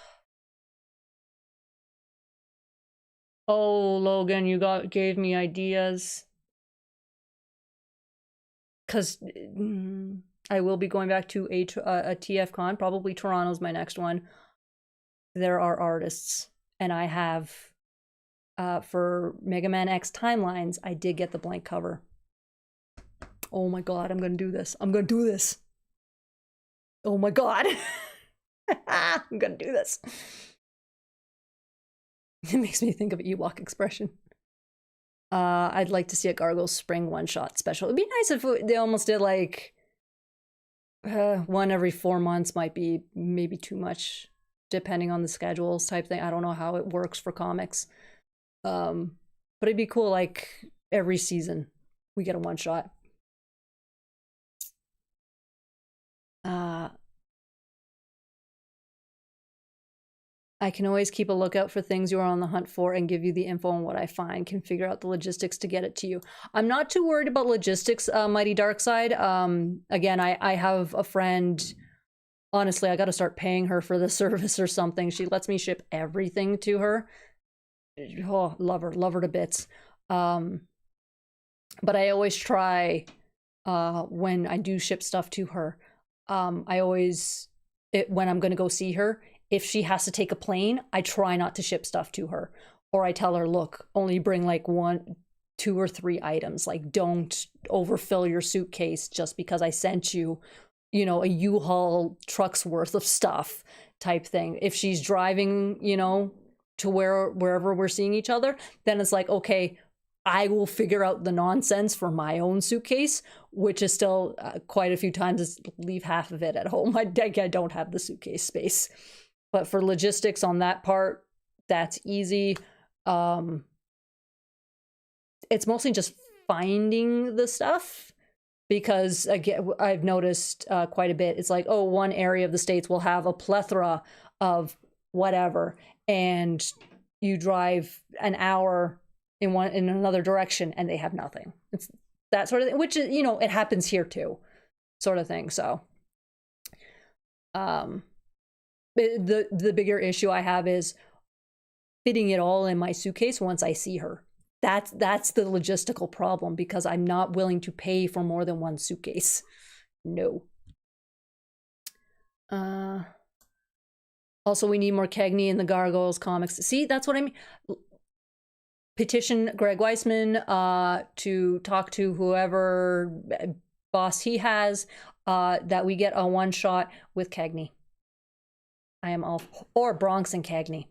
Oh, Logan, you gave me ideas. Because I will be going back to a TFCon. Probably Toronto's my next one. There are artists, and I have. For Mega Man X Timelines, I did get the blank cover. Oh my god, I'm gonna do this. I'm gonna do this. Oh my god. I'm gonna do this. It makes me think of Ewok expression. I'd like to see a Gargoyle Spring one-shot special. It'd be nice if they almost did like one every 4 months. Might be maybe too much, depending on the schedules type thing. I don't know how it works for comics. But it'd be cool, like every season we get a one shot. I can always keep a lookout for things you are on the hunt for and give you the info on what I find. Can figure out the logistics to get it to you. I'm not too worried about logistics, Mighty Darkside. Again, I have a friend. Honestly, I got to start paying her for the service or something. She lets me ship everything to her. Oh, love her to bits. But I always try, when I do ship stuff to her, I always, when I'm going to go see her, if she has to take a plane, I try not to ship stuff to her. Or I tell her, look, only bring like 1, 2 or 3 items. Like, don't overfill your suitcase just because I sent you, you know, a U-Haul truck's worth of stuff type thing. If she's driving, you know, to wherever we're seeing each other, then it's like, okay, I will figure out the nonsense for my own suitcase, which is still quite a few times is leave half of it at home. I don't have the suitcase space. But for logistics on that part, that's easy. It's mostly just finding the stuff, because again, I've noticed quite a bit. It's like, oh, one area of the States will have a plethora of whatever, and you drive an hour in another direction and they have nothing. It's that sort of thing, which is, you know, it happens here too, sort of thing. So the bigger issue I have is fitting it all in my suitcase once I see her. That's the logistical problem, because I'm not willing to pay for more than one suitcase. No. Also, we need more Cagney in the Gargoyles comics. See, that's what I mean. Petition Greg Weisman to talk to whoever boss he has, that we get a one-shot with Cagney. I am all, or Bronx and Cagney.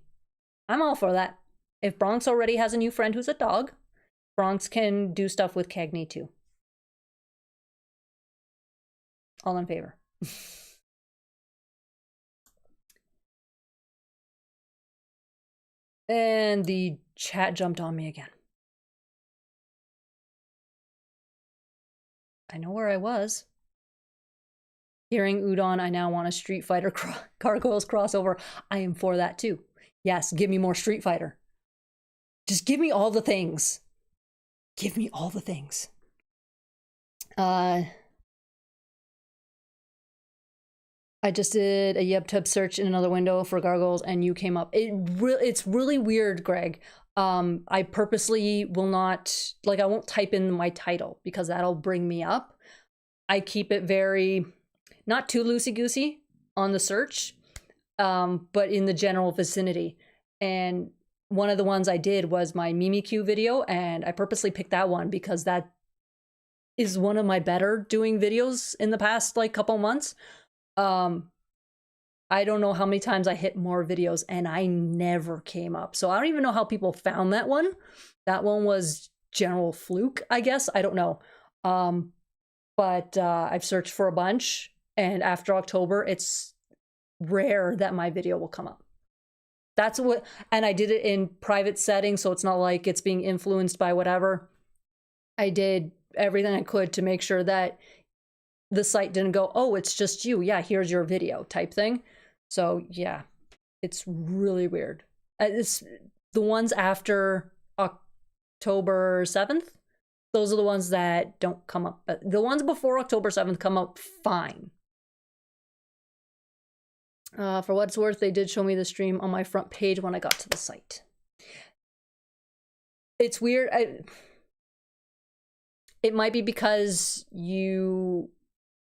I'm all for that. If Bronx already has a new friend who's a dog, Bronx can do stuff with Cagney too. All in favor. And the chat jumped on me again. I know where I was. Hearing Udon, I now want a Street Fighter Gargoyles crossover. I am for that too. Yes, give me more Street Fighter. Just give me all the things. Give me all the things. I just did a YubTub search in another window for Gargoyles and you came up. It's really weird, Greg. I purposely will not, like, I won't type in my title because that'll bring me up. I keep it very, not too loosey-goosey on the search, but in the general vicinity. And one of the ones I did was my Mimikyu video, and I purposely picked that one because that is one of my better doing videos in the past, like, couple months. I don't know how many times I hit more videos and I never came up. So I don't even know how people found that one. That one was general fluke, I guess. I don't know. But I've searched for a bunch, and after October, it's rare that my video will come up. That's what, and I did it in private settings, so it's not like it's being influenced by whatever. I did everything I could to make sure that the site didn't go, oh, it's just you. Yeah, here's your video type thing. So yeah, it's really weird. It's the ones after October 7th. Those are the ones that don't come up. The ones before October 7th come up fine. For what it's worth, they did show me the stream on my front page when I got to the site. It's weird. It might be because you've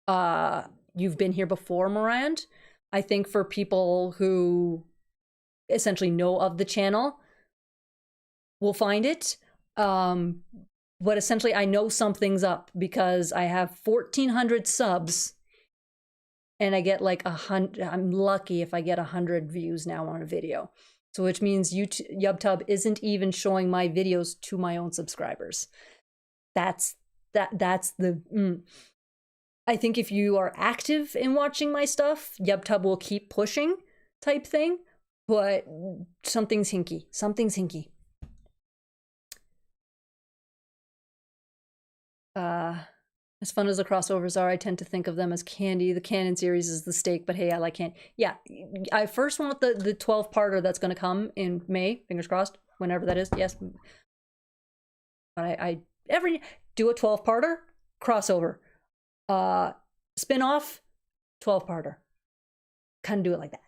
been here before, Morand. I think for people who essentially know of the channel will find it. But essentially, I know something's up because I have 1,400 subs, and I get like 100. I'm lucky if I get 100 views now on a video. So which means YubTub isn't even showing my videos to my own subscribers. That's the. I think if you are active in watching my stuff, YubTub will keep pushing type thing, but something's hinky. Something's hinky. As fun as the crossovers are, I tend to think of them as candy. The canon series is the steak, but hey, I like candy. Yeah, I first want the 12-parter that's going to come in May, fingers crossed, whenever that is, yes. But I do a 12-parter, crossover. Spin-off, 12-parter. Kind of do it like that.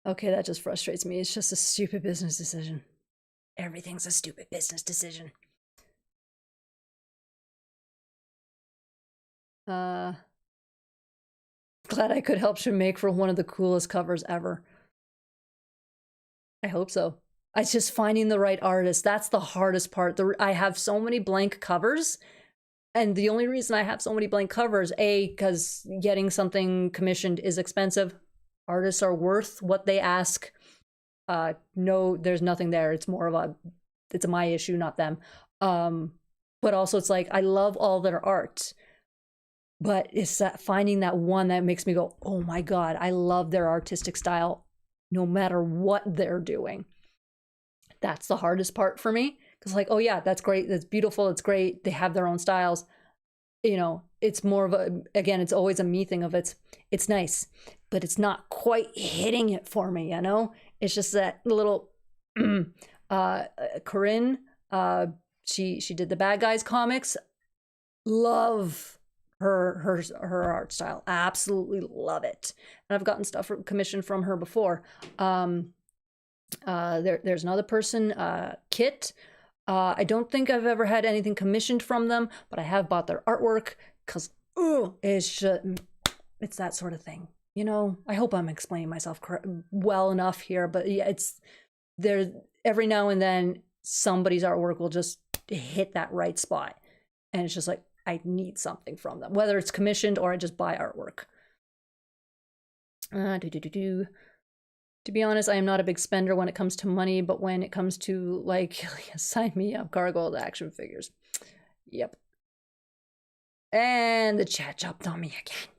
Okay, that just frustrates me. It's just a stupid business decision. Everything's a stupid business decision. Glad I could help Shem make for one of the coolest covers ever. I hope so. It's just finding the right artist. That's the hardest part. I have so many blank covers, and the only reason I have so many blank covers, because getting something commissioned is expensive. Artists are worth what they ask. No, there's nothing there. It's more of it's my issue, not them. But also it's like, I love all their art, but it's that finding that one that makes me go, oh my God, I love their artistic style, no matter what they're doing. That's the hardest part for me. Because like, oh yeah, that's great. That's beautiful. It's great. They have their own styles. You know, it's more of again, it's always a me thing of it's nice, but it's not quite hitting it for me, you know? It's just that little, Corinne, she did the Bad Guys comics. Love her art style. Absolutely love it. And I've gotten stuff commissioned from her before. There's another person, Kit. I don't think I've ever had anything commissioned from them, but I have bought their artwork because it's that sort of thing. You know, I hope I'm explaining myself well enough here, but yeah, it's there. Every now and then somebody's artwork will just hit that right spot, and it's just like, I need something from them, whether it's commissioned or I just buy artwork. To be honest, I am not a big spender when it comes to money, but when it comes to, like, sign me up, Gargoyle action figures. Yep. And the chat jumped on me again.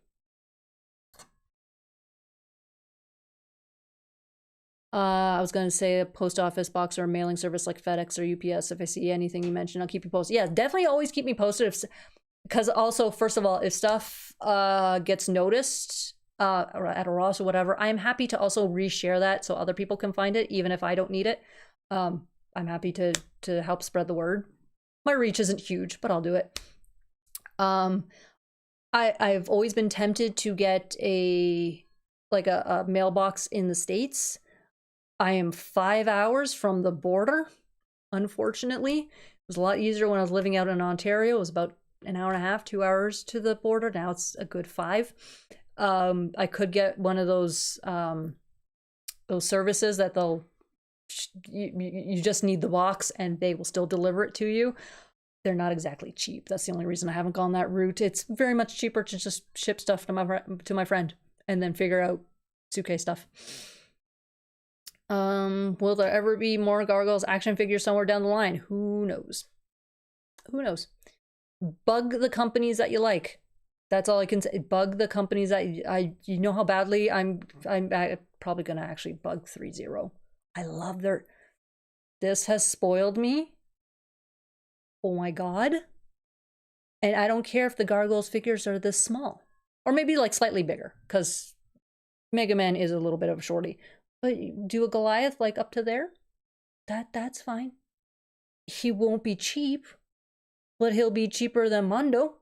I was going to say a post office box or a mailing service like FedEx or UPS. If I see anything you mentioned, I'll keep you posted. Yeah, definitely always keep me posted. Because also, first of all, if stuff gets noticed at a Ross or whatever, I'm happy to also reshare that so other people can find it, even if I don't need it. I'm happy to help spread the word. My reach isn't huge, but I'll do it. I've always been tempted to get a mailbox in the States. I am 5 hours from the border, unfortunately. It was a lot easier when I was living out in Ontario. It was about an hour and a half, 2 hours to the border. Now it's a good 5. I could get one of those services that you just need the box and they will still deliver it to you. They're not exactly cheap. That's the only reason I haven't gone that route. It's very much cheaper to just ship stuff to my friend and then figure out suitcase stuff. Will there ever be more Gargoyles action figures somewhere down the line? Who knows? Who knows? Bug the companies that you like. That's all I can say. Bug the companies that you know how badly I'm probably gonna actually bug 3-0. I love this has spoiled me. Oh my god. And I don't care if the Gargoyles figures are this small. Or maybe like slightly bigger, because Mega Man is a little bit of a shorty. But do a Goliath like up to there? That's fine. He won't be cheap, but he'll be cheaper than Mondo.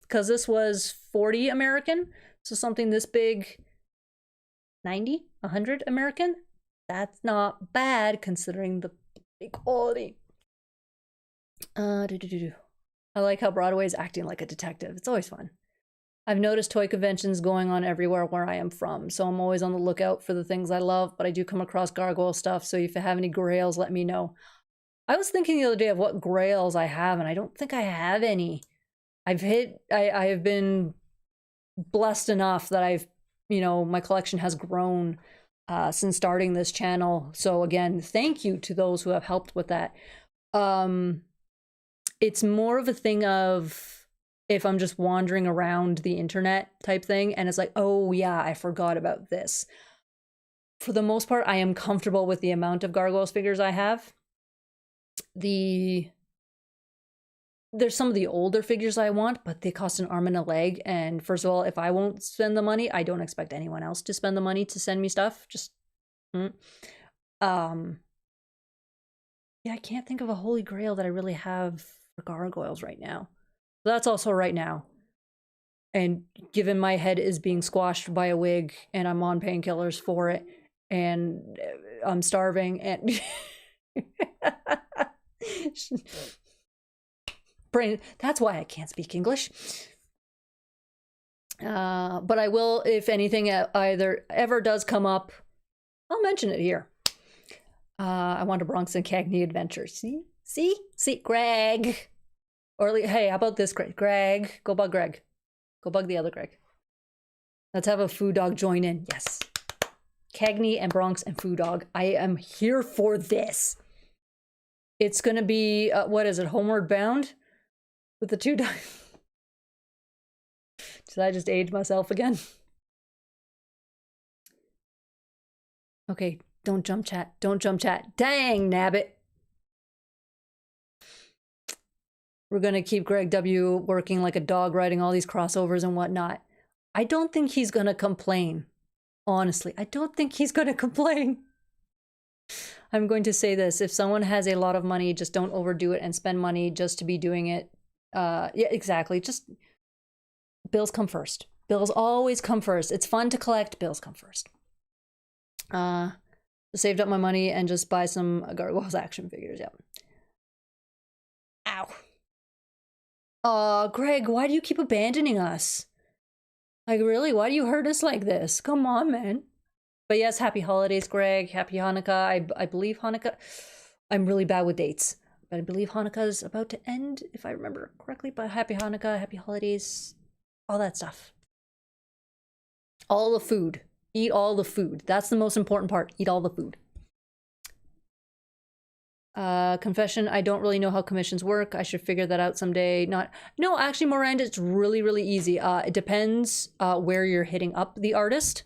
Because this was 40 American, so something this big, 90, 100 American. That's not bad considering the quality. I like how Broadway's acting like a detective. It's always fun. I've noticed toy conventions going on everywhere where I am from, so I'm always on the lookout for the things I love, but I do come across Gargoyle stuff, so if you have any grails, let me know. I was thinking the other day of what grails I have, and I don't think I have any. I have been blessed enough that my collection has grown since starting this channel. So again, thank you to those who have helped with that. It's more of a thing of if I'm just wandering around the internet type thing, and it's like, oh yeah, I forgot about this. For the most part, I am comfortable with the amount of Gargoyles figures I have. There's some of the older figures I want, but they cost an arm and a leg. And first of all, if I won't spend the money, I don't expect anyone else to spend the money to send me stuff. Just, yeah, I can't think of a holy grail that I really have for Gargoyles right now. So that's also right now. And given my head is being squashed by a wig and I'm on painkillers for it and I'm starving and brain, that's why I can't speak English. But I will, if anything either ever does come up, I'll mention it here. I want a Bronx and Cagney adventure. See, Greg. Or hey, how about this, Greg? Go bug Greg. Go bug the other Greg. Let's have a Foo Dog join in. Yes. Cagney and Bronx and Foo Dog. I am here for this. It's gonna be what is it? Homeward Bound with the 2 dogs. Did I just age myself again? Okay, don't jump chat. Don't jump chat. Dang, nabbit. We're gonna keep Greg W working like a dog, writing all these crossovers and whatnot. I don't think he's gonna complain. Honestly, I don't think he's gonna complain. I'm going to say this. If someone has a lot of money, just don't overdo it and spend money just to be doing it. Yeah, exactly. Just bills come first. Bills always come first. It's fun to collect. Bills come first. Saved up my money and just buy some Gargoyles action figures. Yep. Ow. Greg, why do you keep abandoning us? Like, really? Why do you hurt us like this? Come on, man. But yes, happy holidays, Greg. Happy Hanukkah. I believe Hanukkah... I'm really bad with dates. But I believe Hanukkah is about to end, if I remember correctly. But happy Hanukkah, happy holidays, all that stuff. All the food. Eat all the food. That's the most important part. Eat all the food. Confession, I don't really know how commissions work. I should figure that out someday. No, actually, Miranda, it's really, really easy. It depends where you're hitting up the artist.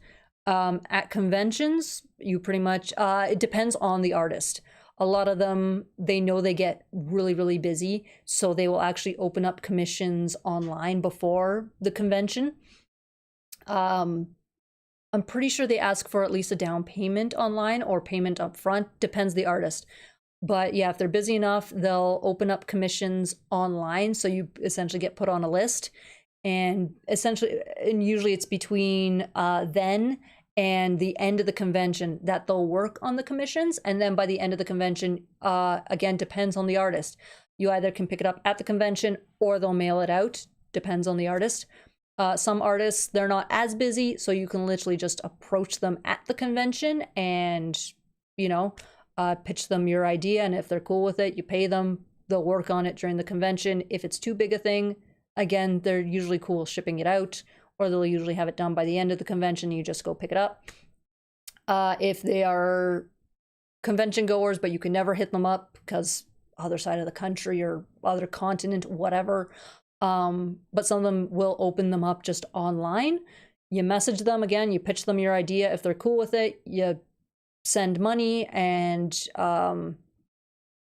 At conventions, you pretty much, it depends on the artist. A lot of them, they know they get really, really busy, so they will actually open up commissions online before the convention. I'm pretty sure they ask for at least a down payment online or payment up front. Depends the artist. But yeah, if they're busy enough, they'll open up commissions online. So you essentially get put on a list. And usually it's between then and the end of the convention that they'll work on the commissions. And then by the end of the convention, again, depends on the artist. You either can pick it up at the convention or they'll mail it out. Depends on the artist. Some artists, they're not as busy, so you can literally just approach them at the convention and, pitch them your idea. And if they're cool with it, you pay them. They'll work on it during the convention. If it's too big a thing, again, they're usually cool shipping it out, or they'll usually have it done by the end of the convention. You just go pick it up. If they are convention goers, but you can never hit them up because other side of the country or other continent, whatever. But some of them will open them up just online. You message them again, you pitch them your idea. If they're cool with it, you send money, and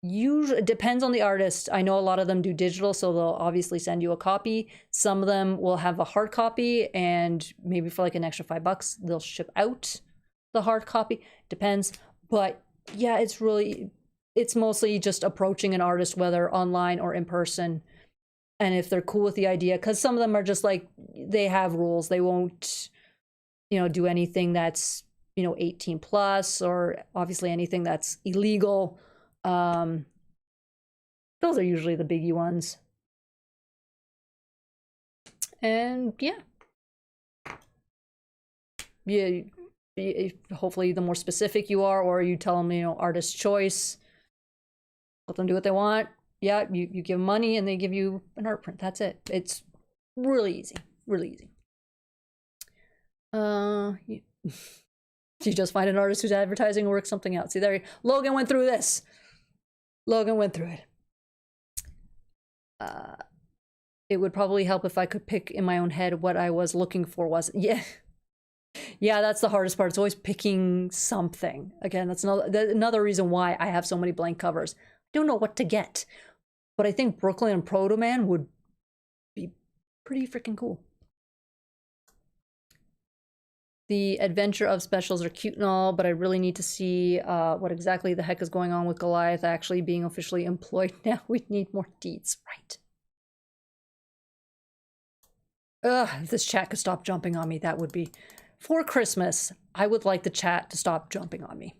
usually it depends on the artist. I know a lot of them do digital, so they'll obviously send you a copy. Some of them will have a hard copy, and maybe for like an extra $5, they'll ship out the hard copy. Depends. But yeah, it's mostly just approaching an artist, whether online or in person. And if they're cool with the idea, because some of them are just like, they have rules. They won't, do anything that's, 18 plus, or obviously anything that's illegal. Those are usually the biggie ones. And yeah. Hopefully the more specific you are, or you tell them, artist choice, let them do what they want. Yeah, you give them money and they give you an art print. That's it. It's really easy. Really easy. You just find an artist who's advertising or work something out. See, there, Logan went through this. Logan went through it. It would probably help if I could pick in my own head what I was looking for was. Yeah. Yeah, that's the hardest part. It's always picking something. Again, that's another reason why I have so many blank covers. I don't know what to get. But I think Brooklyn and Proto Man would be pretty freaking cool. The adventure of specials are cute and all, but I really need to see what exactly the heck is going on with Goliath actually being officially employed now. We need more deeds, right? If this chat could stop jumping on me, that would be... For Christmas, I would like the chat to stop jumping on me.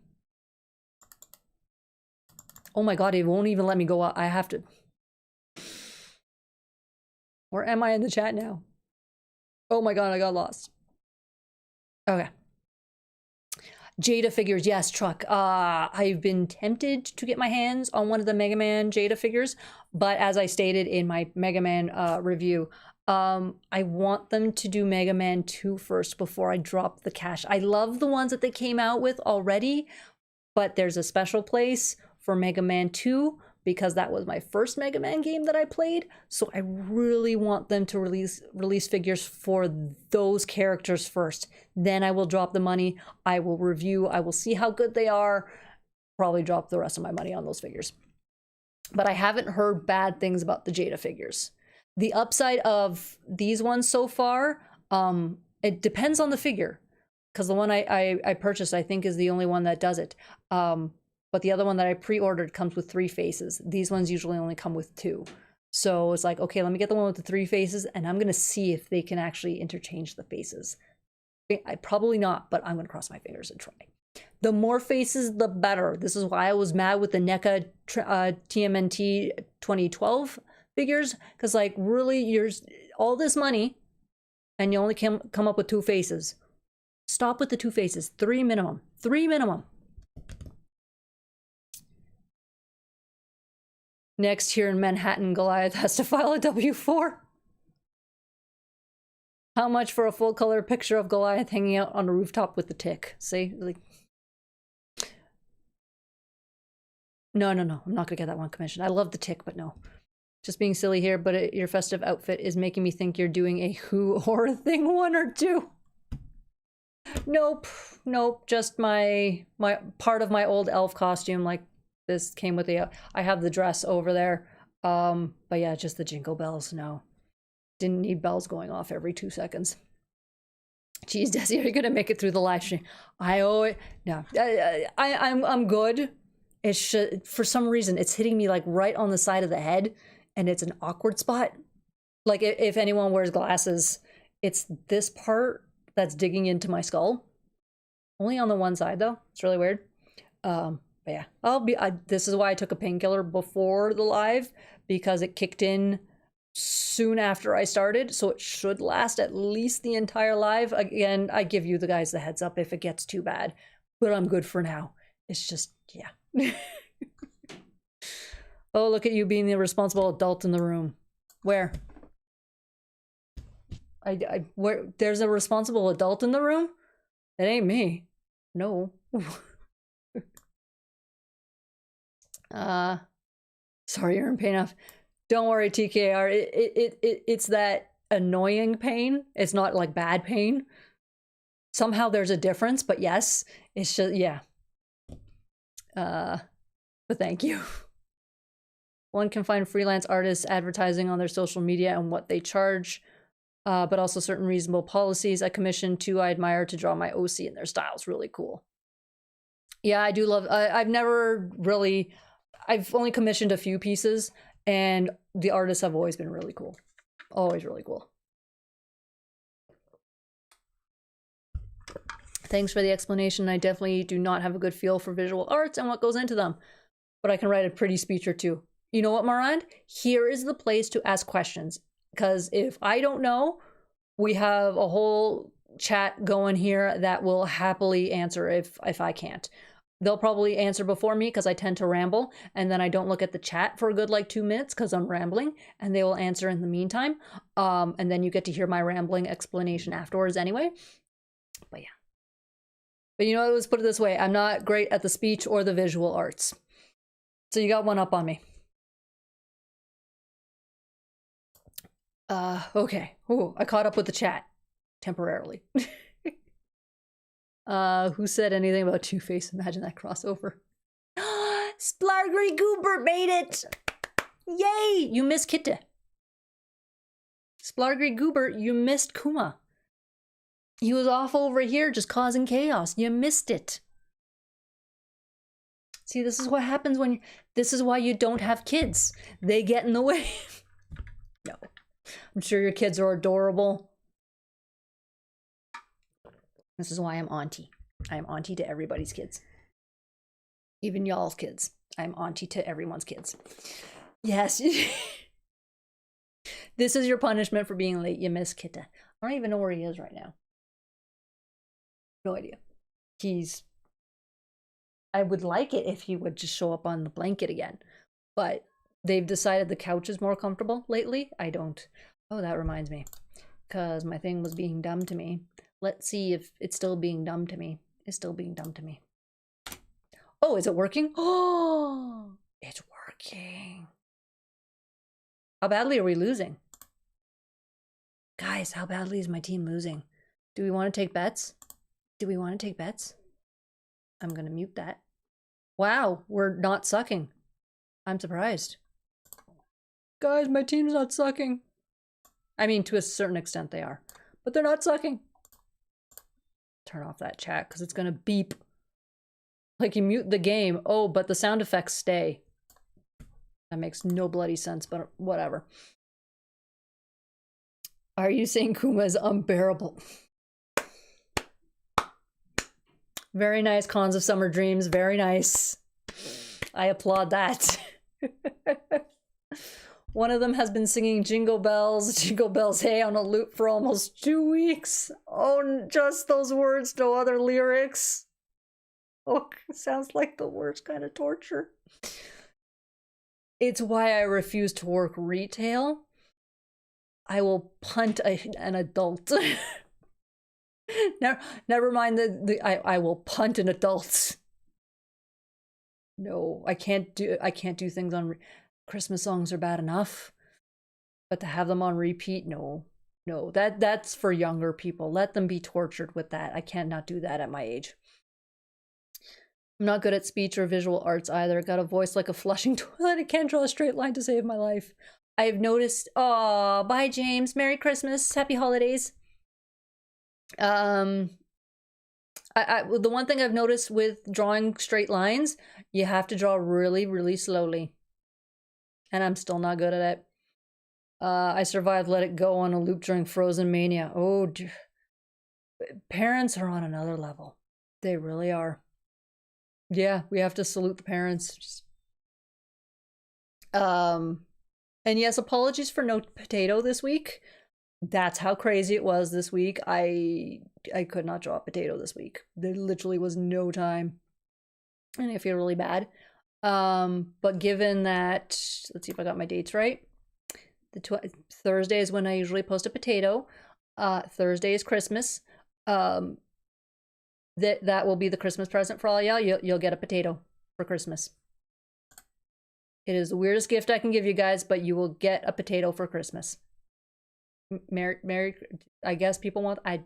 Oh my god, it won't even let me go out. I have to... Where am I in the chat now? Oh my god, I got lost. Okay. Jada figures, yes, Truck. I've been tempted to get my hands on one of the Mega Man Jada figures, but as I stated in my Mega Man review, I want them to do Mega Man 2 first before I drop the cash. I love the ones that they came out with already, but there's a special place for Mega Man 2 because that was my first Mega Man game that I played. So I really want them to release figures for those characters first. Then I will drop the money. I will review. I will see how good they are. Probably drop the rest of my money on those figures. But I haven't heard bad things about the Jada figures. The upside of these ones so far, it depends on the figure. Because the one I purchased, I think, is the only one that does it. But the other one that I pre-ordered comes with 3 faces. These ones usually only come with 2. So it's like, okay, let me get the one with the 3 faces, and I'm going to see if they can actually interchange the faces. Probably not, but I'm going to cross my fingers and try. The more faces, the better. This is why I was mad with the NECA TMNT 2012 figures, because like really, you're all this money, and you only come up with 2 faces. Stop with the 2 faces. 3 minimum. 3 minimum. Next, here in Manhattan, Goliath has to file a W-4. How much for a full color picture of Goliath hanging out on a rooftop with the tick? See? Like, no. I'm not gonna get that one commissioned. I love the tick, but no. Just being silly here, but your festive outfit is making me think you're doing a Who horror thing 1 or 2. Nope. Just my part of my old elf costume. Like, this came with the. I have the dress over there. But yeah, just the jingle bells. No, didn't need bells going off every 2 seconds. Geez, Desi, are you gonna make it through the live stream? No. I'm good. It's just, for some reason, it's hitting me like right on the side of the head, and it's an awkward spot. Like, if anyone wears glasses, it's this part that's digging into my skull. Only on the one side though. It's really weird. But yeah, this is why I took a painkiller before the live, because it kicked in soon after I started, so it should last at least the entire live. Again, I give you the guys the heads up if it gets too bad, but I'm good for now. It's just, yeah. Oh, look at you being the responsible adult in the room. Where? Where? There's a responsible adult in the room? It ain't me. No. Sorry, you're in pain enough. Don't worry, TKR. It's that annoying pain. It's not like bad pain. Somehow there's a difference, but yes, it's just, yeah. But thank you. One can find freelance artists advertising on their social media and what they charge, but also certain reasonable policies. I commissioned 2 I admire to draw my OC, and their style's really cool. Yeah, I do love, I've only commissioned a few pieces, and the artists have always been really cool. Always really cool. Thanks for the explanation. I definitely do not have a good feel for visual arts and what goes into them, but I can write a pretty speech or two. You know what, Marand? Here is the place to ask questions, because if I don't know, we have a whole chat going here that will happily answer if I can't. They'll probably answer before me because I tend to ramble, and then I don't look at the chat for a good like 2 minutes because I'm rambling, and they will answer in the meantime. And then you get to hear my rambling explanation afterwards anyway. But yeah. But you know what, let's put it this way. I'm not great at the speech or the visual arts. So you got one up on me. Okay. Ooh, I caught up with the chat. Temporarily. Who said anything about Two-Face? Imagine that crossover. Splargery Goober made it! Yay! You missed Kitte. Splargery Goober, you missed Kuma. He was off over here just causing chaos. You missed it. See, this is what happens when this is why you don't have kids. They get in the way. No. I'm sure your kids are adorable. This is why I'm auntie. I am auntie to everybody's kids. Even y'all's kids. I'm auntie to everyone's kids. Yes. This is your punishment for being late. You miss Kitta. I don't even know where he is right now. No idea. I would like it if he would just show up on the blanket again. But they've decided the couch is more comfortable lately. I don't. Oh, that reminds me. Because my thing was being dumb to me. Let's see if it's still being dumb to me. It's still being dumb to me. Oh, is it working? Oh, it's working. How badly are we losing? Guys, how badly is my team losing? Do we want to take bets? Do we want to take bets? I'm going to mute that. Wow, we're not sucking. I'm surprised. Guys, my team's not sucking. I mean, to a certain extent they are. But they're not sucking. Turn off that chat because it's going to beep. Like you mute the game. Oh, but the sound effects stay. That makes no bloody sense, but whatever. Are you saying Kuma is unbearable? Very nice, Cons of Summer Dreams. Very nice. I applaud that. One of them has been singing Jingle Bells, Hey on a loop for almost 2 weeks. Oh, just those words, no other lyrics. Oh, sounds like the worst kind of torture. It's why I refuse to work retail. I will punt an adult. Never mind I will punt an adult. No, I can't do things on Christmas songs are bad enough, but to have them on repeat, no. That's for younger people. Let them be tortured with that. I cannot do that at my age. I'm not good at speech or visual arts either. Got a voice like a flushing toilet. I can't draw a straight line to save my life. I've noticed. Oh, bye James. Merry Christmas. Happy holidays. The one thing I've noticed with drawing straight lines, you have to draw really, really slowly. And I'm still not good at it. I survived Let It Go on a loop during Frozen Mania. Oh, dear. Parents are on another level. They really are. Yeah, we have to salute the parents. And yes, apologies for no potato this week. That's how crazy it was this week. I could not draw a potato this week. There literally was no time. And I feel really bad. But given that, let's see if I got my dates right. Thursday is when I usually post a potato. Thursday is Christmas. That will be the Christmas present for all y'all. You'll get a potato for Christmas. It is the weirdest gift I can give you guys, but you will get a potato for Christmas. Merry, I guess people want. I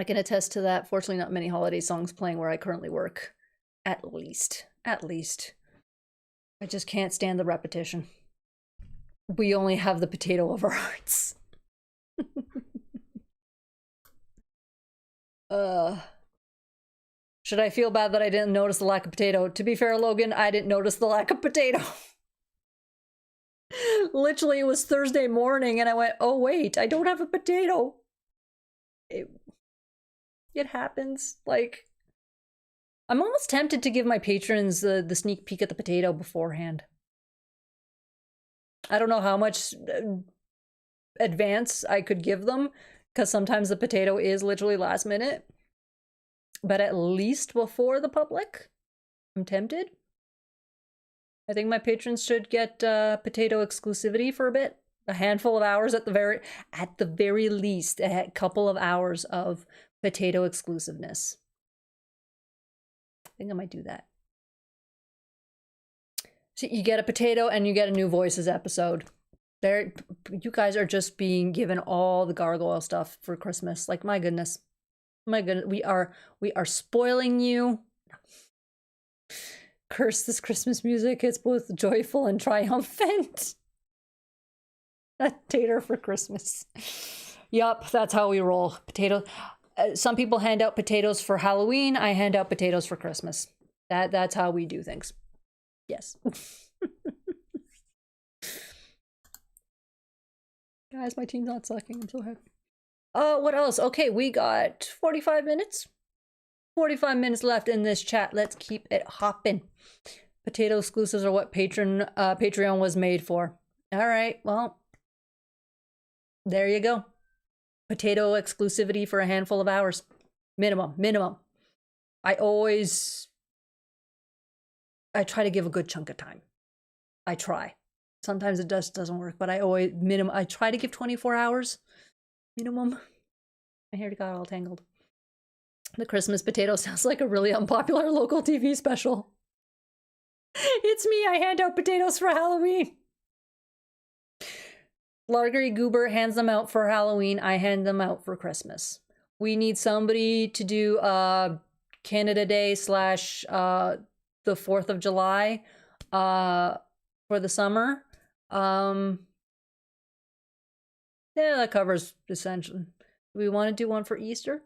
can attest to that. Fortunately, not many holiday songs playing where I currently work. At least. I just can't stand the repetition. We only have the potato of our hearts. Should I feel bad that I didn't notice the lack of potato? To be fair, Logan, I didn't notice the lack of potato. Literally, it was Thursday morning and I went, oh wait, I don't have a potato. It happens. Like, I'm almost tempted to give my patrons the sneak peek at the potato beforehand. I don't know how much advance I could give them, because sometimes the potato is literally last minute. But at least before the public, I'm tempted. I think my patrons should get potato exclusivity for a bit. A handful of hours at the very least, a couple of hours of potato exclusiveness. I think I might do that. So you get a potato and you get a new Voices episode. There, you guys are just being given all the gargoyle stuff for Christmas. Like, my goodness. My goodness, we are spoiling you. Curse this Christmas music. It's both joyful and triumphant. A tater for Christmas. Yup, that's how we roll. Potato. Some people hand out potatoes for Halloween. I hand out potatoes for Christmas. That's how we do things. Yes. Guys, my team's not sucking. I'm so happy. What else? Okay, we got 45 minutes. 45 minutes left in this chat. Let's keep it hopping. Potato exclusives are what Patreon was made for. All right, well, there you go. Potato exclusivity for a handful of hours. Minimum. I try to give a good chunk of time. I try. Sometimes it doesn't work, but I try to give 24 hours. Minimum. My hair got all tangled. The Christmas potato sounds like a really unpopular local TV special. It's me, I hand out potatoes for Halloween. Largery Goober hands them out for Halloween. I hand them out for Christmas. We need somebody to do Canada Day / the 4th of July for the summer. Yeah, that covers essentially. Do we want to do one for Easter?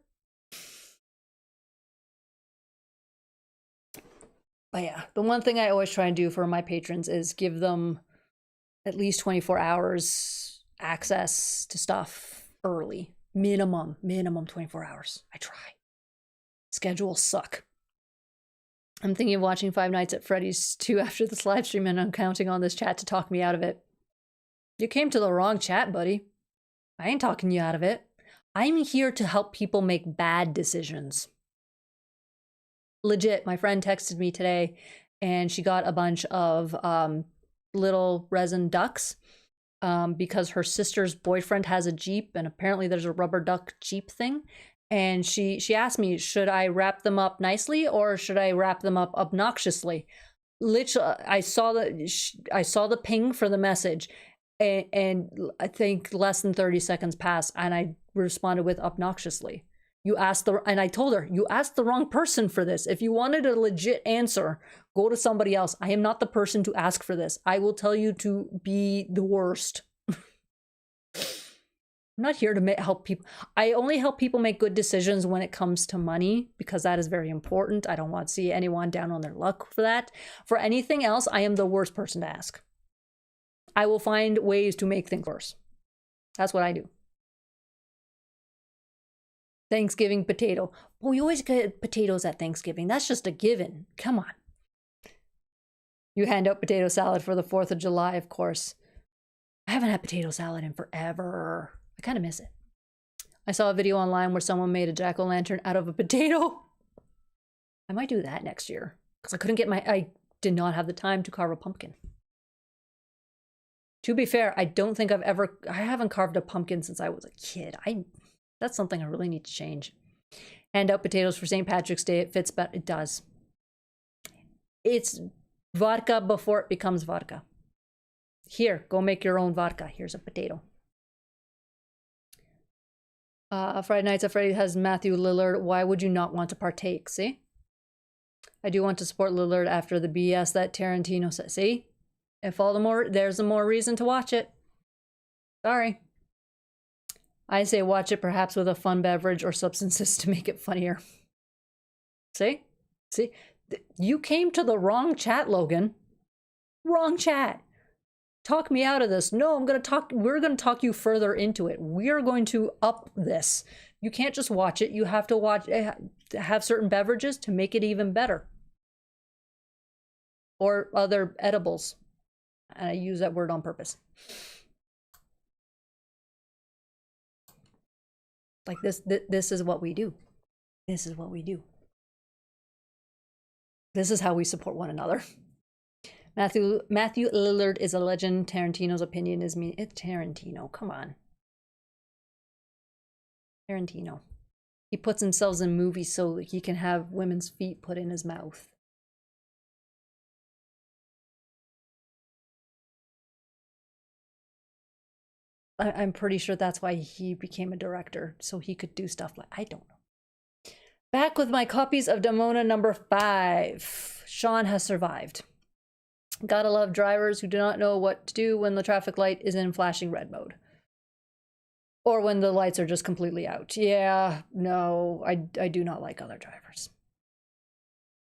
But yeah, the one thing I always try and do for my patrons is give them at least 24 hours access to stuff early. Minimum 24 hours. I try. Schedules suck. I'm thinking of watching Five Nights at Freddy's 2 after this live stream, and I'm counting on this chat to talk me out of it. You came to the wrong chat, buddy. I ain't talking you out of it. I'm here to help people make bad decisions. Legit, my friend texted me today and she got a bunch of little resin ducks because her sister's boyfriend has a Jeep, and apparently there's a rubber duck Jeep thing. And she asked me, should I wrap them up nicely or should I wrap them up obnoxiously? Literally, I saw the ping for the message, and I think less than 30 seconds passed, and I responded with obnoxiously. And I told her, you asked the wrong person for this. If you wanted a legit answer, go to somebody else. I am not the person to ask for this. I will tell you to be the worst. I'm not here to help people. I only help people make good decisions when it comes to money, because that is very important. I don't want to see anyone down on their luck for that. For anything else, I am the worst person to ask. I will find ways to make things worse. That's what I do. Thanksgiving potato. Well, we always get potatoes at Thanksgiving. That's just a given. Come on. You hand out potato salad for the 4th of July, of course. I haven't had potato salad in forever. I kind of miss it. I saw a video online where someone made a jack-o'-lantern out of a potato. I might do that next year, because I did not have the time to carve a pumpkin. To be fair, I don't think I haven't carved a pumpkin since I was a kid. That's something I really need to change. Hand out potatoes for St. Patrick's Day. It fits better. It does. It's vodka before it becomes vodka. Here, go make your own vodka. Here's a potato. Friday Nights at Freddy's has Matthew Lillard. Why would you not want to partake? See? I do want to support Lillard after the BS that Tarantino said. See? If all the more, there's the more reason to watch it. Sorry. I say watch it perhaps with a fun beverage or substances to make it funnier. See? See? You came to the wrong chat, Logan. Wrong chat. Talk me out of this. No, we're going to talk you further into it. We're going to up this. You can't just watch it. You have to have certain beverages to make it even better. Or other edibles. And I use that word on purpose. Like this is what we do. This is what we do. This is how we support one another. Matthew Lillard is a legend. Tarantino's opinion is me. It's Tarantino. Come on. Tarantino. He puts himself in movies so that he can have women's feet put in his mouth. I'm pretty sure that's why he became a director, so he could do stuff like, I don't know. Back with my copies of Demona number 5. Sean has survived. Gotta love drivers who do not know what to do when the traffic light is in flashing red mode. Or when the lights are just completely out. Yeah, no, I do not like other drivers.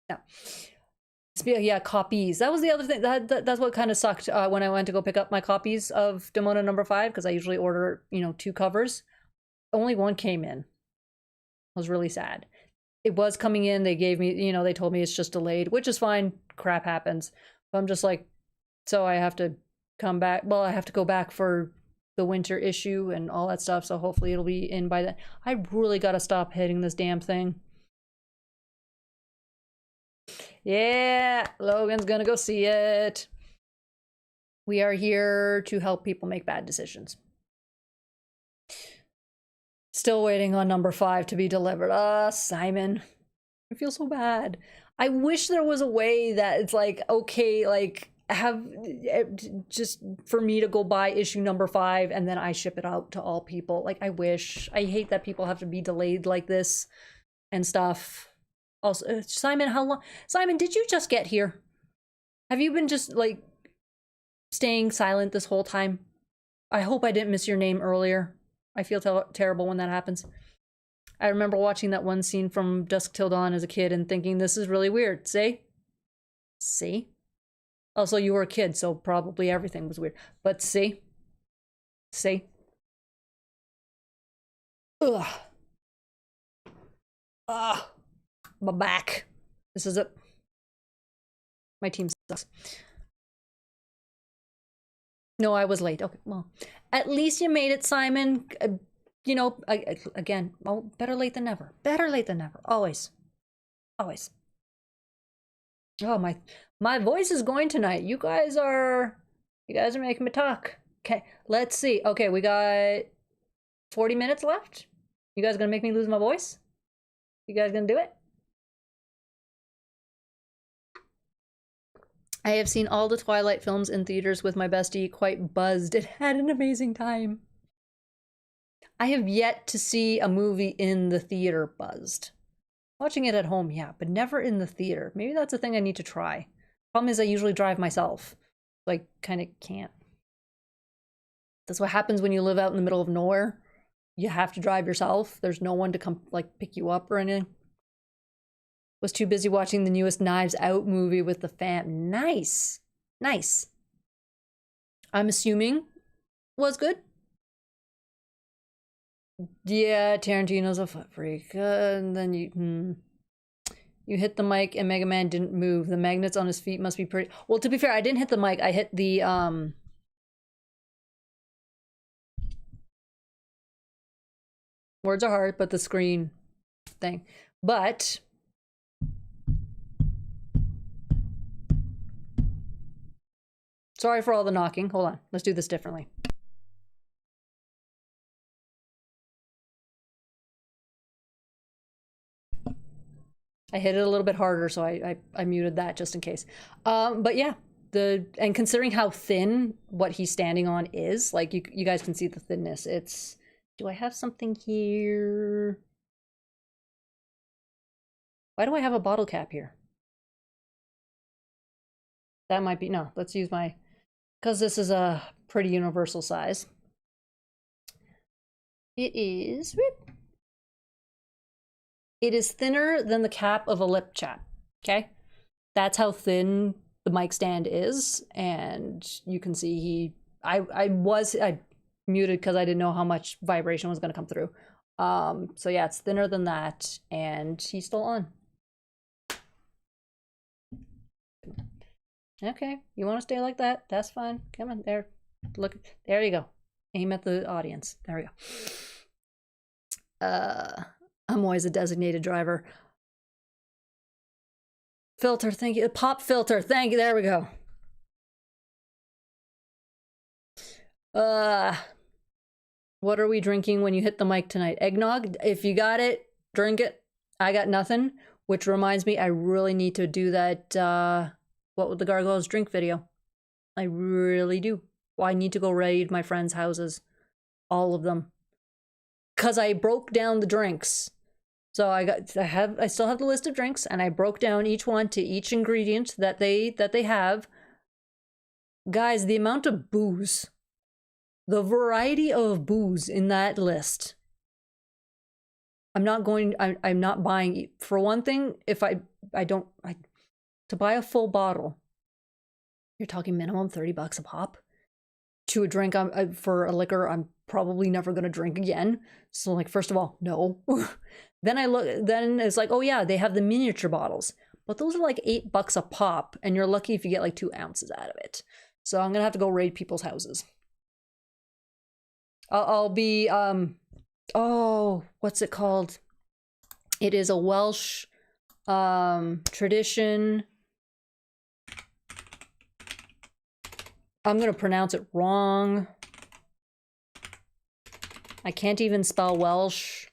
No. Yeah, copies. That was the other thing. That's what kind of sucked when I went to go pick up my copies of Demona number 5, because I usually order, 2 covers. Only one came in. I was really sad. It was coming in. They gave me, they told me it's just delayed, which is fine. Crap happens. But I'm just like, so I have to come back. Well, I have to go back for the winter issue and all that stuff. So hopefully it'll be in by then. I really got to stop hitting this damn thing. Yeah, Logan's gonna go see it. We are here to help people make bad decisions. Still waiting on number 5 to be delivered. Simon. I feel so bad. I wish there was a way that it's like, okay, like have just for me to go buy issue number 5 and then I ship it out to all people. Like, I wish. I hate that people have to be delayed like this and stuff. Also, Simon, how long? Simon, did you just get here? Have you been just like staying silent this whole time? I hope I didn't miss your name earlier. I feel terrible when that happens. I remember watching that one scene from Dusk Till Dawn as a kid and thinking, this is really weird. See? See? Also, you were a kid, so probably everything was weird. But see? See? Ugh. Ugh. My back. This is it. My team sucks. No, I was late. Okay, well, at least you made it, Simon. Again, well, better late than never. Better late than never. Always. Always. Oh, my voice is going tonight. You guys are making me talk. Okay, let's see. Okay, we got 40 minutes left. You guys gonna make me lose my voice? You guys gonna do it? I have seen all the Twilight films in theaters with my bestie, quite buzzed. It had an amazing time. I have yet to see a movie in the theater buzzed. Watching it at home, yeah, but never in the theater. Maybe that's a thing I need to try. Problem is I usually drive myself. So I kind of can't. That's what happens when you live out in the middle of nowhere. You have to drive yourself. There's no one to come like pick you up or anything. Was too busy watching the newest Knives Out movie with the fam. Nice. Nice. I'm assuming was good. Yeah, Tarantino's a foot freak. And then you hit the mic and Mega Man didn't move. The magnets on his feet must be pretty... Well, to be fair, I didn't hit the mic. I hit the, words are hard, but the screen thing. But... Sorry for all the knocking. Hold on. Let's do this differently. I hit it a little bit harder, so I muted that just in case. But yeah, and considering how thin what he's standing on is, like you guys can see the thinness. It's, do I have something here? Why do I have a bottle cap here? That might be, no, let's use my, because this is a pretty universal size. It is thinner than the cap of a lip chat, okay? That's how thin the mic stand is, and you can see I muted because I didn't know how much vibration was going to come through. So yeah, it's thinner than that, and he's still on. Okay, you want to stay like that? That's fine. Come on, there. Look, there you go. Aim at the audience. There we go. I'm always a designated driver. Filter, thank you. Pop filter, thank you. There we go. What are we drinking when you hit the mic tonight? Eggnog? If you got it, drink it. I got nothing, which reminds me, I really need to do that, what would the Gargoyles drink video. I really do. Well, I need to go raid my friends' houses. All of them. Because I broke down the drinks. So I still have the list of drinks, and I broke down each one to each ingredient that they have. Guys, the amount of booze, the variety of booze in that list. I'm not buying, for one thing, if to buy a full bottle, you're talking minimum $30 a pop. To a drink, for a liquor, I'm probably never gonna drink again. So like, first of all, no. Then it's like, oh yeah, they have the miniature bottles, but those are like $8 a pop, and you're lucky if you get like 2 ounces out of it. So I'm gonna have to go raid people's houses. I'll be, oh, what's it called? It is a Welsh, tradition. I'm gonna pronounce it wrong. I can't even spell Welsh.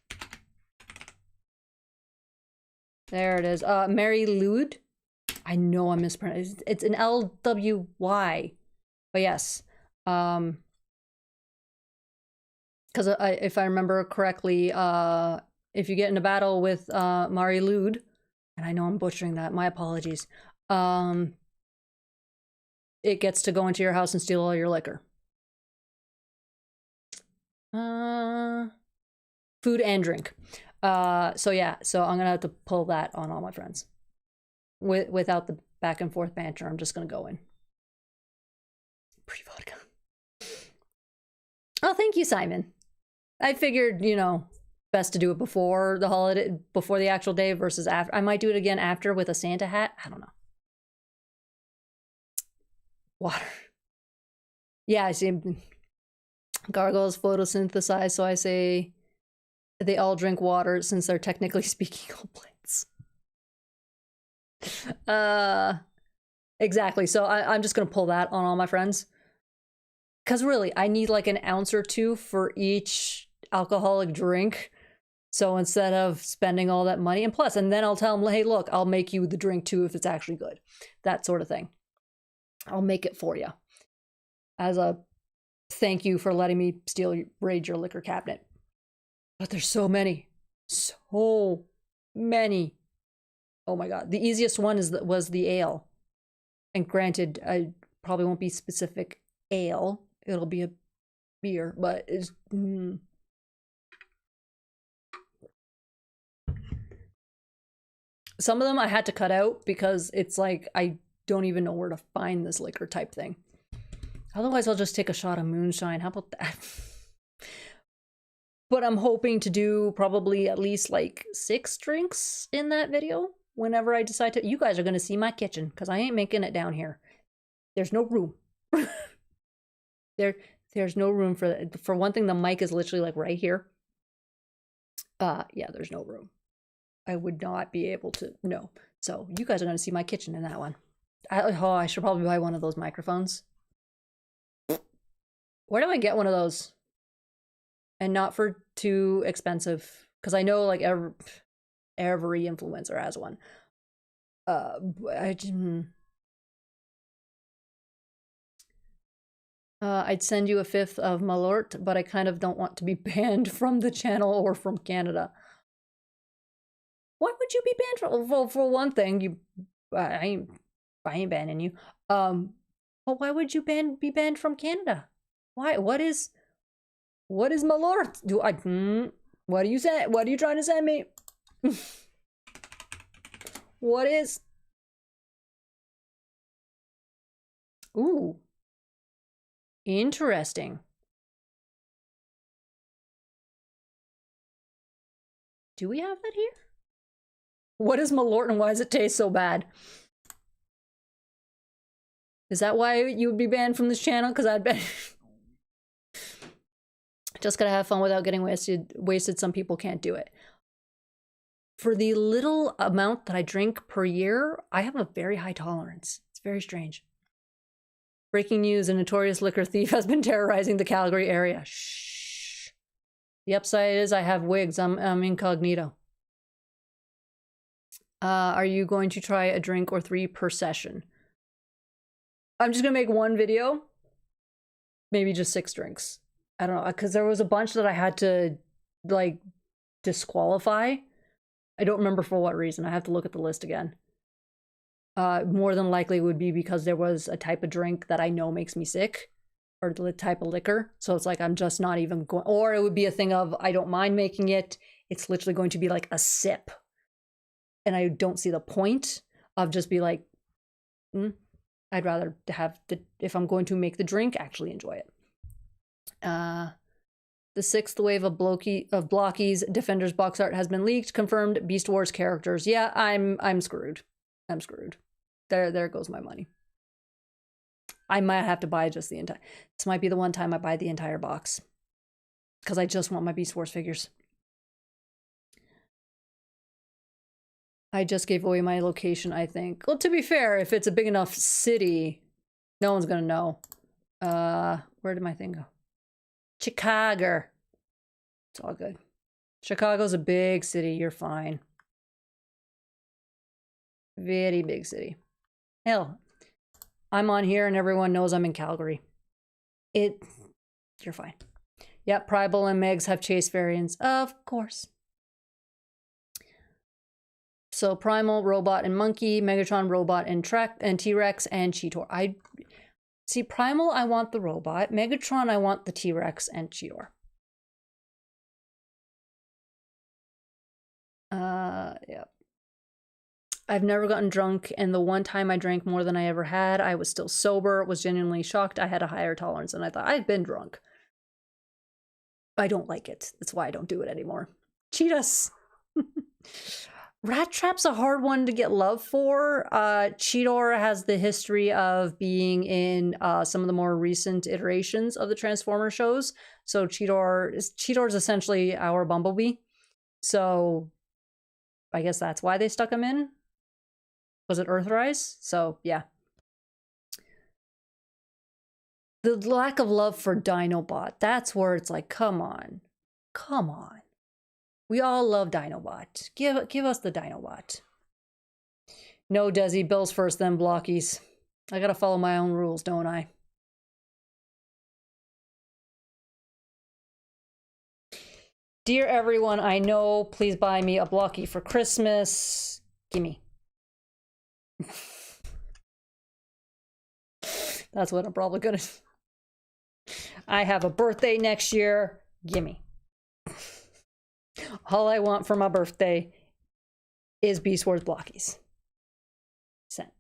There it is. Mary Lude. I know I'm mispronouncing. It's an L-W-Y. But yes. Because if I remember correctly, if you get in a battle with Mary Lude, and I know I'm butchering that, my apologies. It gets to go into your house and steal all your liquor. Food and drink. So yeah, so I'm gonna have to pull that on all my friends. Without the back and forth banter, I'm just gonna go in. Pre-vodka. Oh, thank you, Simon. I figured, you know, best to do it before the holiday, before the actual day versus after. I might do it again after with a Santa hat. I don't know. Water. Yeah, I see. Gargoyles photosynthesize, so I say they all drink water since they're technically speaking all plants. Exactly. So I'm just gonna pull that on all my friends. because really, I need like an ounce or two for each alcoholic drink. So instead of spending all that money, and plus, and then I'll tell them, hey, look, I'll make you the drink too if it's actually good. That sort of thing. I'll make it for you as a thank you for letting me raid your liquor cabinet. But there's so many. So many. Oh my god. The easiest one was the ale. And granted, I probably won't be specific ale. It'll be a beer, but it's... Some of them I had to cut out because it's like, I don't even know where to find this liquor type thing. Otherwise, I'll just take a shot of moonshine. How about that? But I'm hoping to do probably at least like 6 drinks in that video whenever I decide to. You guys are going to see my kitchen because I ain't making it down here. There's no room. There's no room for one thing. The mic is literally like right here. Yeah, there's no room. I would not be able to, no. So you guys are going to see my kitchen in that one. I should probably buy one of those microphones. Where do I get one of those? And not for too expensive. Because I know like every influencer has one. I'd send you a 5th of Malort, but I kind of don't want to be banned from the channel or from Canada. Why would you be banned from? Well, for one thing, I ain't banning you. But why would you be banned from Canada? Why? What is Malort? What are you saying? What are you trying to send me? What is? Ooh. Interesting. Do we have that here? What is Malort and why does it taste so bad? Is that why you would be banned from this channel? Because I'd bet. Just gotta have fun without getting wasted. Some people can't do it. For the little amount that I drink per year, I have a very high tolerance. It's very strange. Breaking news, a notorious liquor thief has been terrorizing the Calgary area. Shh. The upside is I have wigs. I'm incognito. Are you going to try a drink or 3 per session? I'm just gonna make one video. Maybe just 6 drinks. I don't know, because there was a bunch that I had to, like, disqualify. I don't remember for what reason. I have to look at the list again. More than likely would be because there was a type of drink that I know makes me sick, or the type of liquor. So it's like I'm just not even going, or it would be a thing of I don't mind making it. It's literally going to be like a sip. And I don't see the point of just be like, I'd rather have if I'm going to make the drink, actually enjoy it. The 6th wave of Blocky's Defenders box art has been leaked. Confirmed Beast Wars characters. Yeah, I'm screwed. I'm screwed. There goes my money. I might have to buy just the entire. This might be the one time I buy the entire box. Because I just want my Beast Wars figures. I just gave away my location, I think. Well, to be fair, if it's a big enough city, no one's gonna know. Where did my thing go? Chicago. It's all good. Chicago's a big city. You're fine. Very big city. Hell, I'm on here and everyone knows I'm in Calgary. You're fine. Yep, Primal and Megs have chase variants. Of course. So Primal, Robot, and Monkey, Megatron, Robot, and T-Rex, and Cheetor. See, Primal, I want the Robot. Megatron, I want the T-Rex, and Cheetor. Yeah. I've never gotten drunk, and the one time I drank more than I ever had, I was still sober, was genuinely shocked. I had a higher tolerance than I thought. I've been drunk. I don't like it. That's why I don't do it anymore. Cheetahs! Rat Trap's a hard one to get love for. Cheetor has the history of being in some of the more recent iterations of the Transformer shows. So Cheetor's essentially our Bumblebee. So I guess that's why they stuck him in. Was it Earthrise? So yeah. The lack of love for Dinobot, that's where it's like, come on. Come on. We all love Dinobot. Give us the Dinobot. No, Desi, Bills first, then Blockies. I gotta follow my own rules, don't I? Dear everyone I know, please buy me a Blocky for Christmas. Gimme. That's what I'm probably gonna... I have a birthday next year. Gimme. All I want for my birthday is Beast Wars Blockies. Send.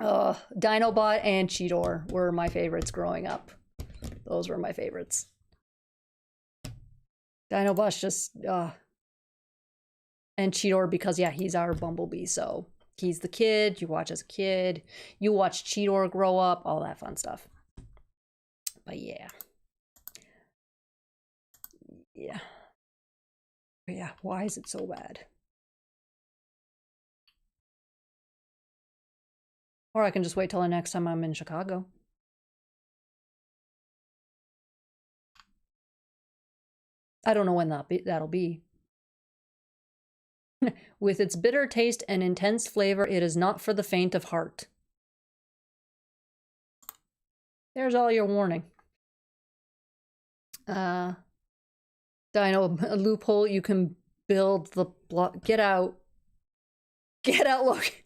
Dinobot and Cheetor were my favorites growing up. Those were my favorites. Dinobot's just... And Cheetor because, yeah, he's our Bumblebee, so... He's the kid, you watch as a kid, you watch Cheetor grow up, all that fun stuff. But yeah. Yeah. But yeah, why is it so bad? Or I can just wait till the next time I'm in Chicago. I don't know when that'll be. With its bitter taste and intense flavor, it is not for the faint of heart. There's all your warning. Dino, a loophole you can build the block. Get out. Get out, look.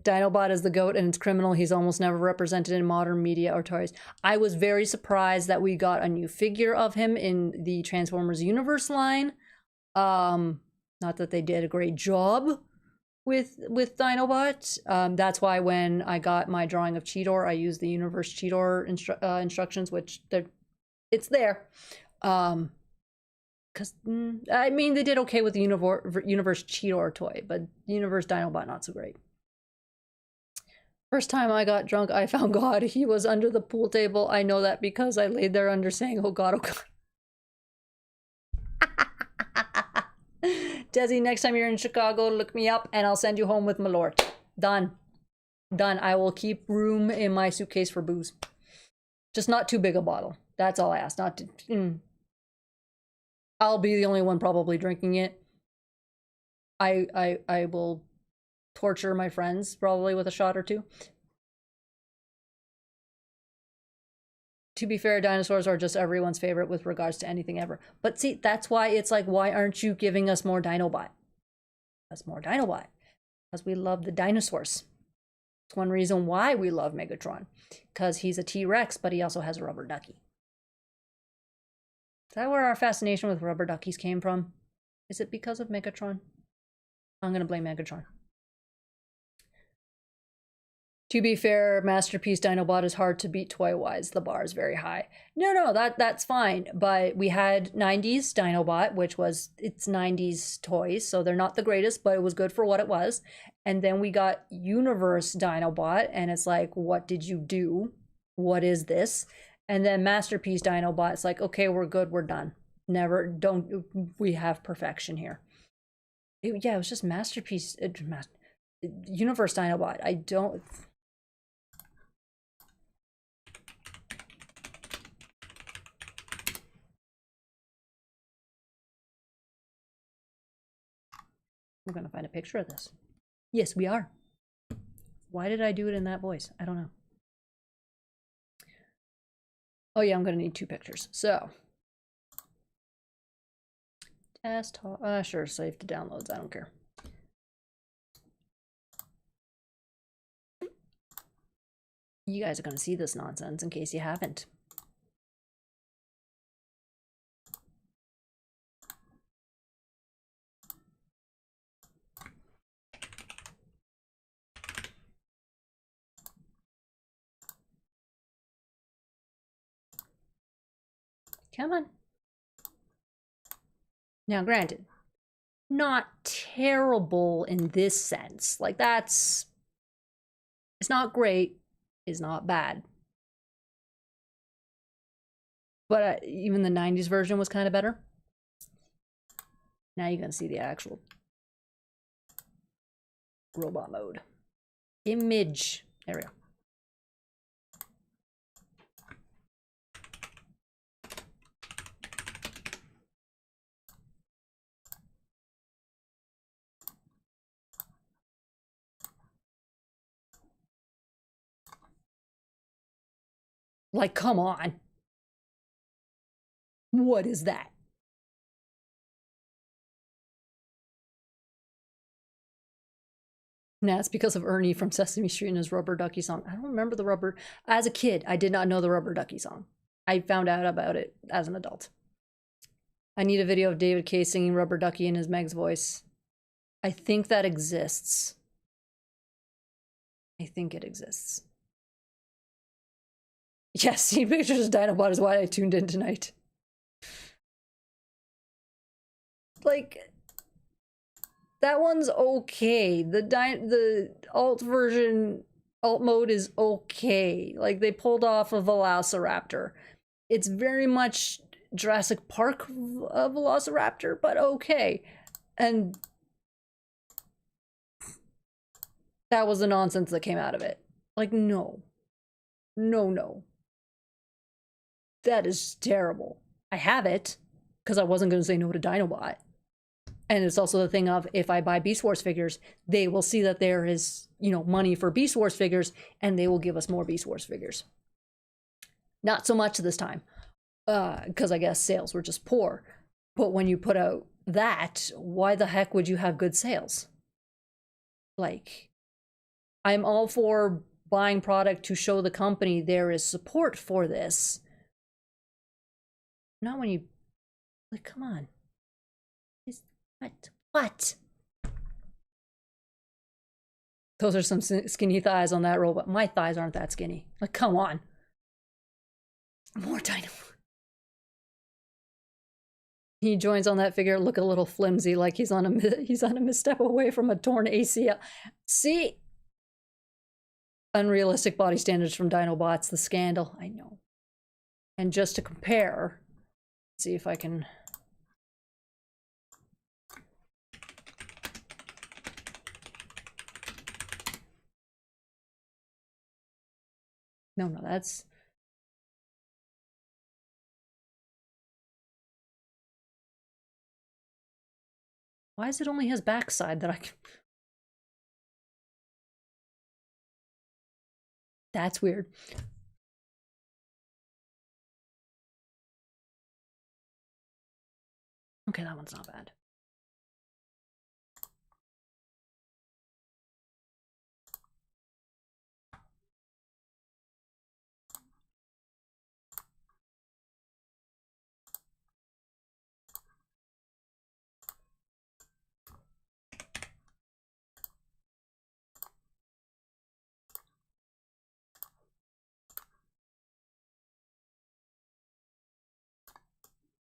Dinobot is the GOAT and it's criminal. He's almost never represented in modern media or toys. I was very surprised that we got a new figure of him in the Transformers Universe line. Not that they did a great job with Dinobot. That's why when I got my drawing of Cheetor, I used the Universe Cheetor instructions, which it's there. Because, I mean, they did okay with the Universe Cheetor toy, but Universe Dinobot, not so great. First time I got drunk, I found God. He was under the pool table. I know that because I laid there under saying, oh God, oh God. Desi, next time you're in Chicago, look me up and I'll send you home with my lord. Done. Done. I will keep room in my suitcase for booze. Just not too big a bottle. That's all I ask. Not to... I'll be the only one probably drinking it. I will torture my friends probably with a shot or two. To be fair, dinosaurs are just everyone's favorite with regards to anything ever. But see, that's why it's like, why aren't you giving us more Dinobot? That's more Dinobot. Because we love the dinosaurs. It's one reason why we love Megatron. Because he's a T-Rex, but he also has a rubber ducky. Is that where our fascination with rubber duckies came from? Is it because of Megatron? I'm going to blame Megatron. To be fair, Masterpiece Dinobot is hard to beat toy-wise. The bar is very high. No, that's fine. But we had 90s Dinobot, which was its 90s toys, so they're not the greatest, but it was good for what it was. And then we got Universe Dinobot, and it's like, what did you do? What is this? And then Masterpiece Dinobot, it's like, okay, we're good, we're done. We have perfection here. It was just Masterpiece, Universe Dinobot. I don't... We're gonna find a picture of this. Yes, we are. Why did I do it in that voice? I don't know. Oh yeah, I'm gonna need 2 pictures. So, test, sure, save to downloads. I don't care. You guys are gonna see this nonsense in case you haven't. Come on. Now, granted, not terrible in this sense. Like, it's not great, it's not bad. But even the 90s version was kind of better. Now you're going to see the actual robot mode. Image. There we go. Like, come on. What is that? Nah, it's because of Ernie from Sesame Street and his Rubber Ducky song. I don't remember the Rubber... As a kid, I did not know the Rubber Ducky song. I found out about it as an adult. I need a video of David Kaye singing Rubber Ducky in his Meg's voice. I think that exists. I think it exists. Yes, seeing pictures of Dinobot is why I tuned in tonight. Like... That one's okay. The alt version, alt mode is okay. Like, they pulled off a Velociraptor. It's very much Jurassic Park Velociraptor, but okay. And that was the nonsense that came out of it. Like, no. No, no. That is terrible. I have it, because I wasn't going to say no to Dinobot. And it's also the thing of, if I buy Beast Wars figures, they will see that there is, you know, money for Beast Wars figures, and they will give us more Beast Wars figures. Not so much this time, because I guess sales were just poor. But when you put out that, why the heck would you have good sales? Like, I'm all for buying product to show the company there is support for this. Not when you, like, come on. What? Those are some skinny thighs on that robot. My thighs aren't that skinny. Like, come on. More Dino. He joins on that figure, look a little flimsy, like he's on a misstep away from a torn ACL. See? Unrealistic body standards from Dinobots, the scandal. I know. And just to compare, see if I can... No, that's... Why is it only his backside that I can... That's weird. Okay, that one's not bad.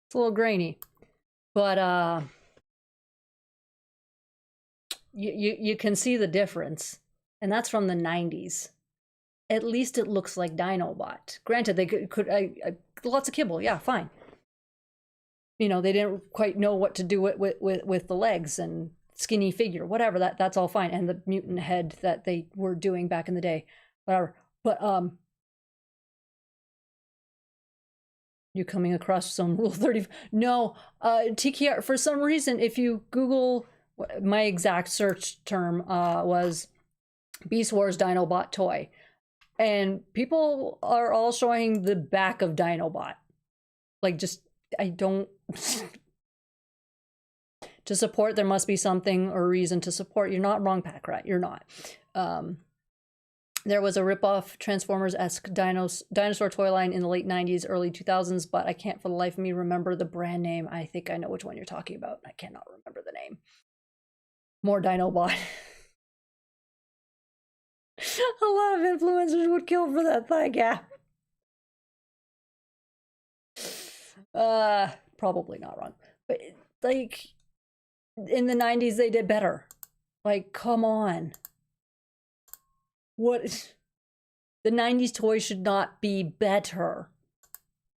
It's a little grainy, but you can see the difference, and that's from the 90s. At least it looks like Dinobot. Granted, they could lots of kibble, yeah, fine. You know, they didn't quite know what to do with the legs and skinny figure, whatever. That's all fine, and the mutant head that they were doing back in the day, whatever. But you coming across some Rule 30? No, TKR, for some reason, if you Google, my exact search term was Beast Wars Dinobot toy, and people are all showing the back of Dinobot. Like, just, I don't... To support, there must be something or reason to support. You're not wrong, Pack Rat, you're not. There was a rip-off Transformers-esque dinosaur toy line in the late 90s, early 2000s, but I can't for the life of me remember the brand name. I think I know which one you're talking about. I cannot remember the name. More Dinobot. A lot of influencers would kill for that thigh gap. Probably not wrong. But, like, in the 90s, they did better. Like, come on. What? The 90s toy should not be better.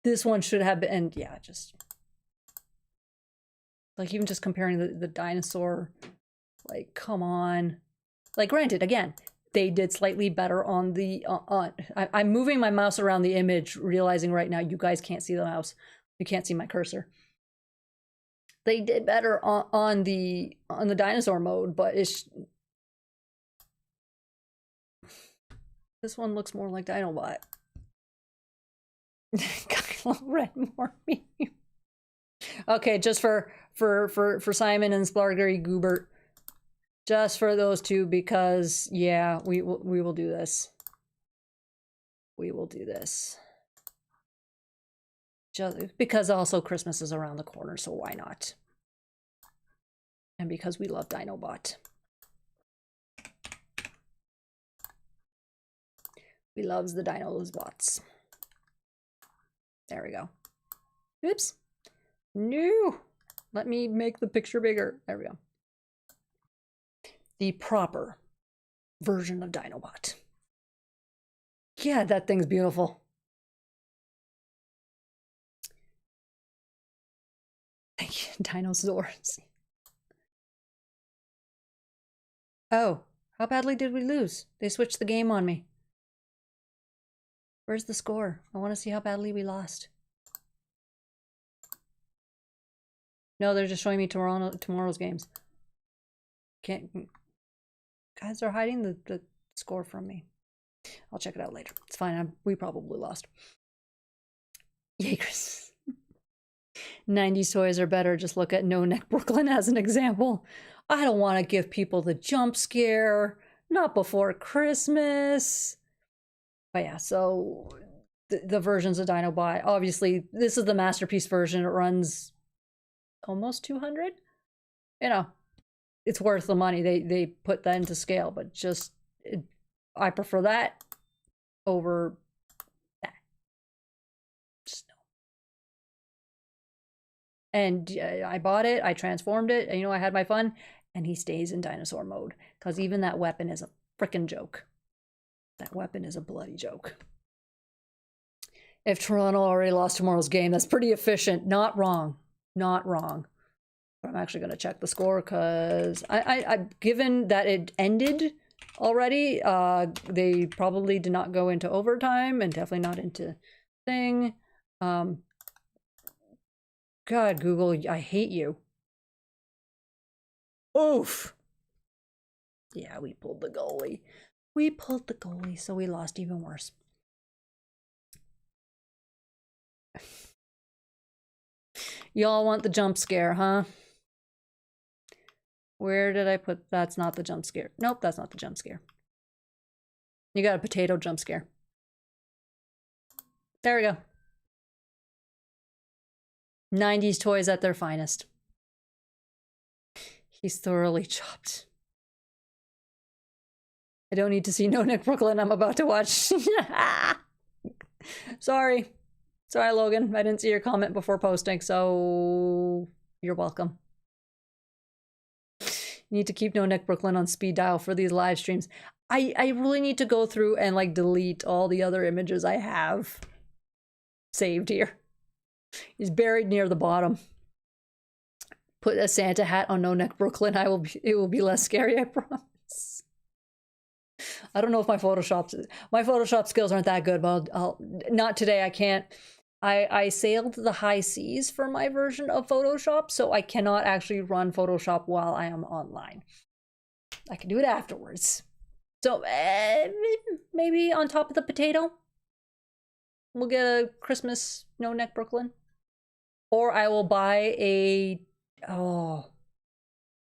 This one should have been, and yeah, just like, even just comparing the dinosaur, like, come on. Like, granted, again, they did slightly better on the I'm moving my mouse around the image, realizing right now you guys can't see the mouse. You can't see my cursor. They did better on the dinosaur mode, but it's this one looks more like Dinobot. Kylo Ren more me. Okay, just for Simon and Splargery Goobert. Just for those two, because yeah, we will do this. We will do this. Just because also Christmas is around the corner, so why not? And because we love Dinobot. We loves the Dinos bots. There we go. Oops. No. Let me make the picture bigger. There we go. The proper version of Dinobot. Yeah, that thing's beautiful. Thank you, dinosaurs. Oh, how badly did we lose? They switched the game on me. Where's the score? I want to see how badly we lost. No, they're just showing me tomorrow's games. Can't... Guys are hiding the score from me. I'll check it out later. It's fine. We probably lost. Yay, Chris. 90s toys are better. Just look at No Neck Brooklyn as an example. I don't want to give people the jump scare. Not before Christmas. But yeah, so the versions of Dinobot. Obviously, this is the Masterpiece version. It runs almost 200. You know. It's worth the money. They put that into scale, but just I prefer that over that. Just no. And I bought it. I transformed it. And, you know, I had my fun. And he stays in dinosaur mode because even that weapon is a frickin' joke. That weapon is a bloody joke. If Toronto already lost tomorrow's game, that's pretty efficient. Not wrong. Not wrong. I'm actually going to check the score because I given that it ended already, they probably did not go into overtime and definitely not into thing. God, Google, I hate you. Oof. Yeah, we pulled the goalie. We pulled the goalie, so we lost even worse. Y'all want the jump scare, huh? Where did I put... That's not the jump scare. Nope, that's not the jump scare. You got a potato jump scare. There we go. 90s toys at their finest. He's thoroughly chopped. I don't need to see No Neck Brooklyn. I'm about to watch. Sorry. Sorry, Logan. I didn't see your comment before posting, so you're welcome. You need to keep No Neck Brooklyn on speed dial for these live streams. I really need to go through and like delete all the other images I have saved here. He's buried near the bottom. Put a Santa hat on No Neck Brooklyn. It will be less scary, I promise. I don't know if my Photoshop skills aren't that good, but I'll not today. I can't. I sailed the high seas for my version of Photoshop, so I cannot actually run Photoshop while I am online. I can do it afterwards. So maybe on top of the potato, we'll get a Christmas No Neck Brooklyn. Or I will buy a... Oh.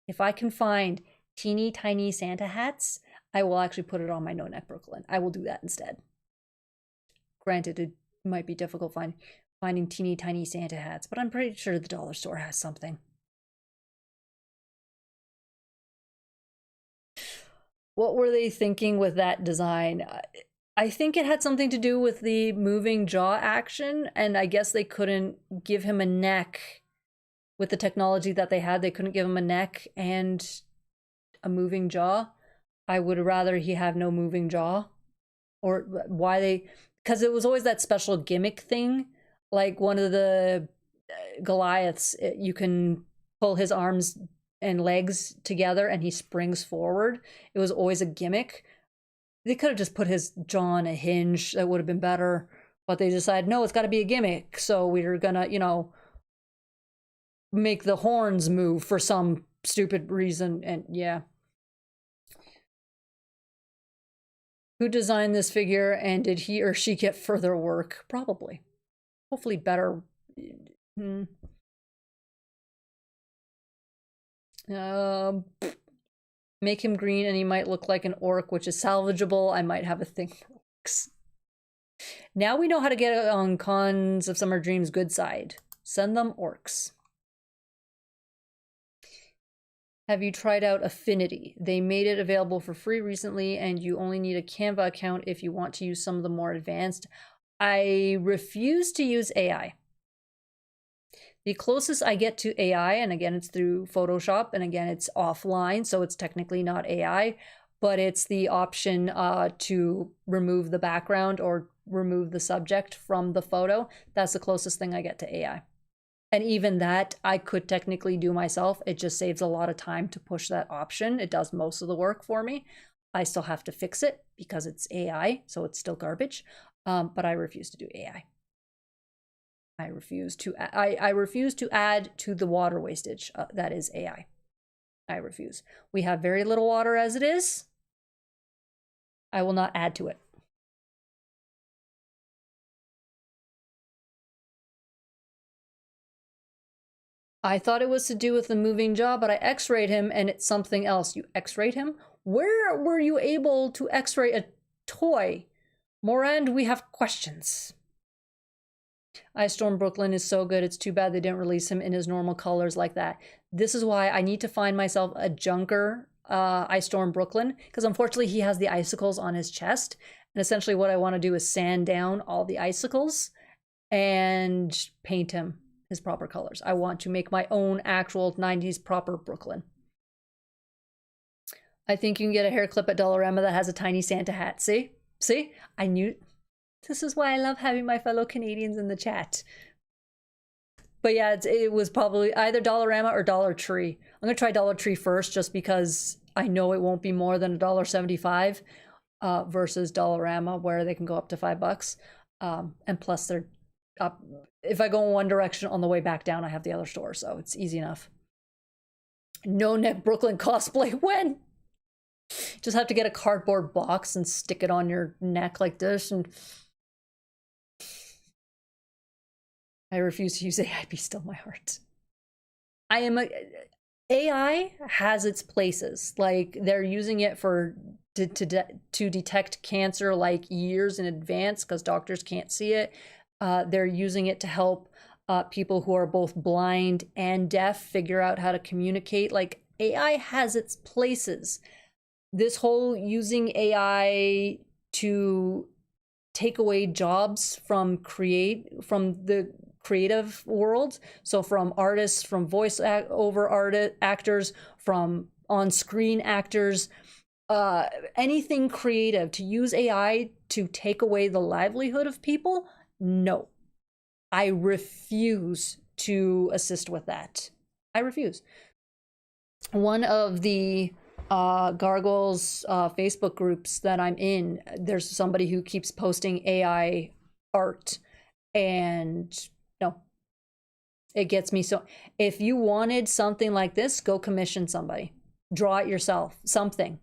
If I can find teeny tiny Santa hats, I will actually put it on my No Neck Brooklyn. I will do that instead. Granted, it might be difficult finding teeny tiny Santa hats, but I'm pretty sure the dollar store has something. What were they thinking with that design? I think it had something to do with the moving jaw action, and I guess they couldn't give him a neck with the technology that they had. They couldn't give him a neck and a moving jaw. I would rather he have no moving jaw. Or why they... Because it was always that special gimmick thing. Like one of the Goliaths, you can pull his arms and legs together and he springs forward. It was always a gimmick. They could have just put his jaw on a hinge. That would have been better. But they decided, no, it's got to be a gimmick. So we're gonna, you know, make the horns move for some stupid reason. And yeah. Who designed this figure, and did he or she get further work? Probably. Hopefully better. Make him green and he might look like an orc, which is salvageable. I might have a thing for orcs. Now we know how to get on Cons of Summer Dreams' good side. Send them orcs. Have you tried out Affinity? They made it available for free recently, and you only need a Canva account if you want to use some of the more advanced. I refuse to use AI. The closest I get to AI, and again, it's through Photoshop, and again, it's offline, so it's technically not AI, but it's the option to remove the background or remove the subject from the photo. That's the closest thing I get to AI. And even that, I could technically do myself. It just saves a lot of time to push that option. It does most of the work for me. I still have to fix it because it's AI, so it's still garbage. But I refuse to do AI. I refuse to add to the water wastage that is AI. I refuse. We have very little water as it is. I will not add to it. I thought it was to do with the moving jaw, but I x-rayed him and it's something else. You x-rayed him? Where were you able to x-ray a toy? Morand, we have questions. Ice Storm Brooklyn is so good. It's too bad they didn't release him in his normal colors like that. This is why I need to find myself a junker Ice Storm Brooklyn, because unfortunately he has the icicles on his chest. And essentially what I want to do is sand down all the icicles and paint him his proper colors. I want to make my own actual 90s proper Brooklyn. I think you can get a hair clip at Dollarama that has a tiny Santa hat. See? See? I knew. This is why I love having my fellow Canadians in the chat. But yeah, it was probably either Dollarama or Dollar Tree. I'm going to try Dollar Tree first just because I know it won't be more than $1.75 versus Dollarama where they can go up to $5. And plus they're up. If I go in one direction on the way back down, I have the other store, so it's easy enough. No neck Brooklyn cosplay when? Just have to get a cardboard box and stick it on your neck like this, and I refuse to use AI. Be still my heart. AI has its places. Like they're using it for to detect cancer like years in advance because doctors can't see it. They're using it to help people who are both blind and deaf figure out how to communicate. Like AI has its places. This whole using AI to take away jobs from the creative world, so from artists, from voice over actors, from on-screen actors, anything creative, to use AI to take away the livelihood of people, no. I refuse to assist with that. I refuse. One of the Gargoyles Facebook groups that I'm in, there's somebody who keeps posting AI art, and no, it gets me so. If you wanted something like this, go commission somebody, draw it yourself, something.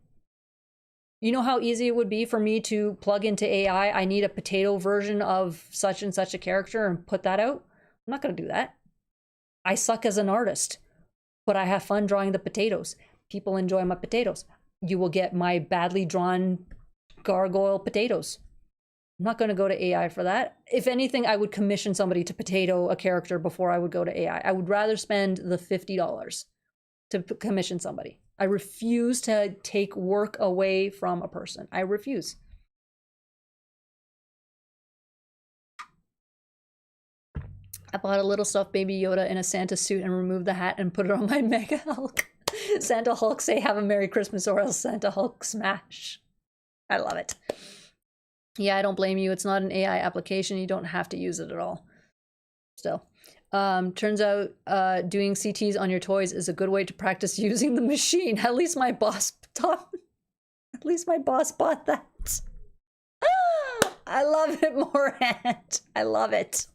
You know how easy it would be for me to plug into AI, I need a potato version of such and such a character and put that out? I'm not going to do that. I suck as an artist, but I have fun drawing the potatoes. People enjoy my potatoes. You will get my badly drawn gargoyle potatoes. I'm not going to go to AI for that. If anything, I would commission somebody to potato a character before I would go to AI. I would rather spend the $50 to commission somebody. I refuse to take work away from a person. I refuse. I bought a little stuffed baby Yoda in a Santa suit and removed the hat and put it on my Mega Hulk. Santa Hulk say have a Merry Christmas or else Santa Hulk smash. I love it. Yeah, I don't blame you. It's not an AI application. You don't have to use it at all. Still. Turns out doing CTs on your toys is a good way to practice using the machine. At least my boss bought that. I love it, Morant. I love it.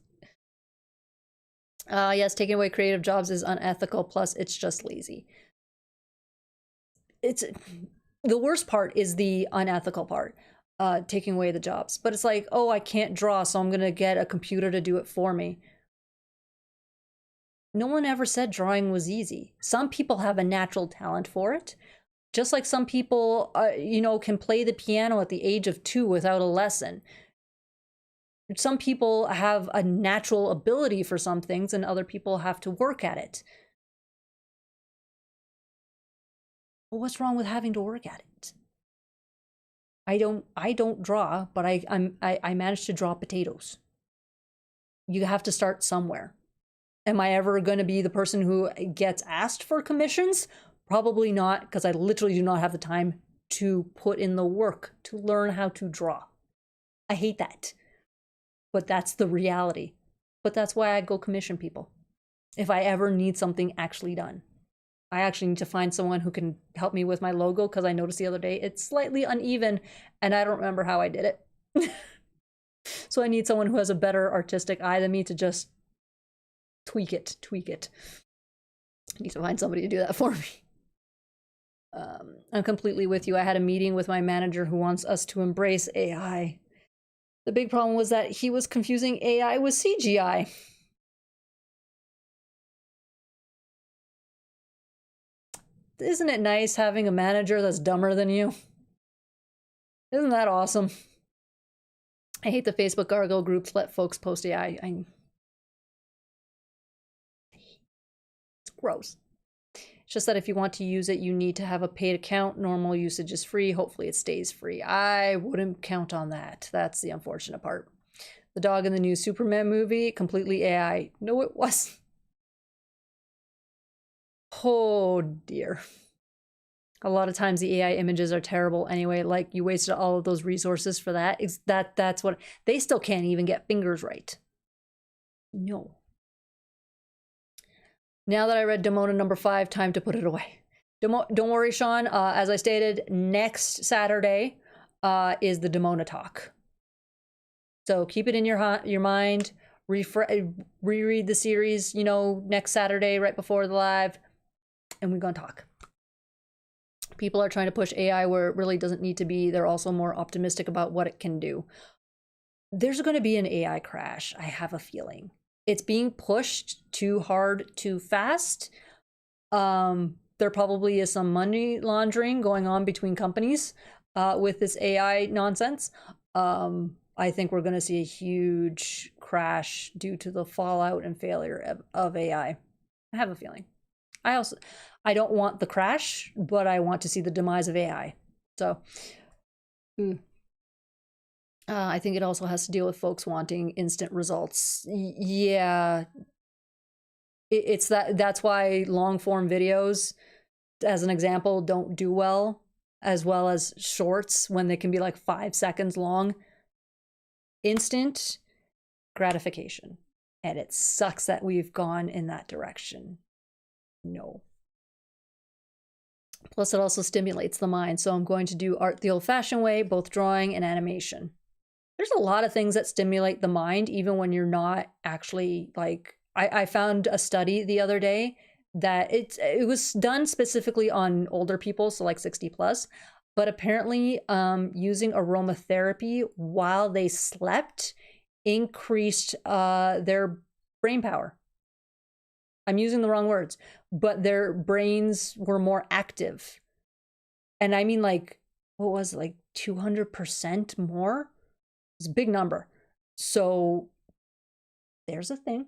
Yes, taking away creative jobs is unethical, plus it's just lazy. It's the worst part is the unethical part, taking away the jobs. But it's like, oh, I can't draw, so I'm gonna get a computer to do it for me. No one ever said drawing was easy. Some people have a natural talent for it. Just like some people, you know, can play the piano at the age of 2 without a lesson. Some people have a natural ability for some things and other people have to work at it. Well, what's wrong with having to work at it? I don't draw, but I managed to draw potatoes. You have to start somewhere. Am I ever going to be the person who gets asked for commissions? Probably not, because I literally do not have the time to put in the work to learn how to draw. I hate that. But that's the reality. But that's why I go commission people. If I ever need something actually done. I actually need to find someone who can help me with my logo, because I noticed the other day it's slightly uneven and I don't remember how I did it. So I need someone who has a better artistic eye than me to just tweak it. I need to find somebody to do that for me. I'm completely with you. I had a meeting with my manager who wants us to embrace AI. The big problem was that he was confusing AI with CGI. Isn't it nice having a manager that's dumber than you? Isn't that awesome? I hate the Facebook Gargoyle groups let folks post AI. It's gross. It's just that if you want to use it, you need to have a paid account. Normal usage is free. Hopefully it stays free. I wouldn't count on that. That's the unfortunate part. The dog in the new Superman movie, completely AI. No, it wasn't. Oh dear. A lot of times the AI images are terrible anyway. Like, you wasted all of those resources for that. That's what they still can't even get fingers right. No. Now that I read Demona number 5, time to put it away. Don't worry, Sean. As I stated, next Saturday is the Demona talk. So keep it in your mind. Reread the series, you know, next Saturday right before the live, and we're gonna talk. People are trying to push AI where it really doesn't need to be. They're also more optimistic about what it can do. There's going to be an AI crash. I have a feeling. It's being pushed too hard, too fast. There probably is some money laundering going on between companies with this AI nonsense. I think we're going to see a huge crash due to the fallout and failure of AI. I have a feeling. I don't want the crash, but I want to see the demise of AI. So, I think it also has to deal with folks wanting instant results. Yeah, it's that's why long form videos, as an example, don't do well as shorts when they can be like 5 seconds long. Instant gratification. And it sucks that we've gone in that direction. No. Plus, it also stimulates the mind. So I'm going to do art the old-fashioned way, both drawing and animation. There's a lot of things that stimulate the mind, even when you're not actually like. I found a study the other day that it was done specifically on older people, so like 60 plus. But apparently, using aromatherapy while they slept increased their brain power. I'm using the wrong words, but their brains were more active. And I mean, like, what was it, like 200% more? It's a big number. So there's a thing.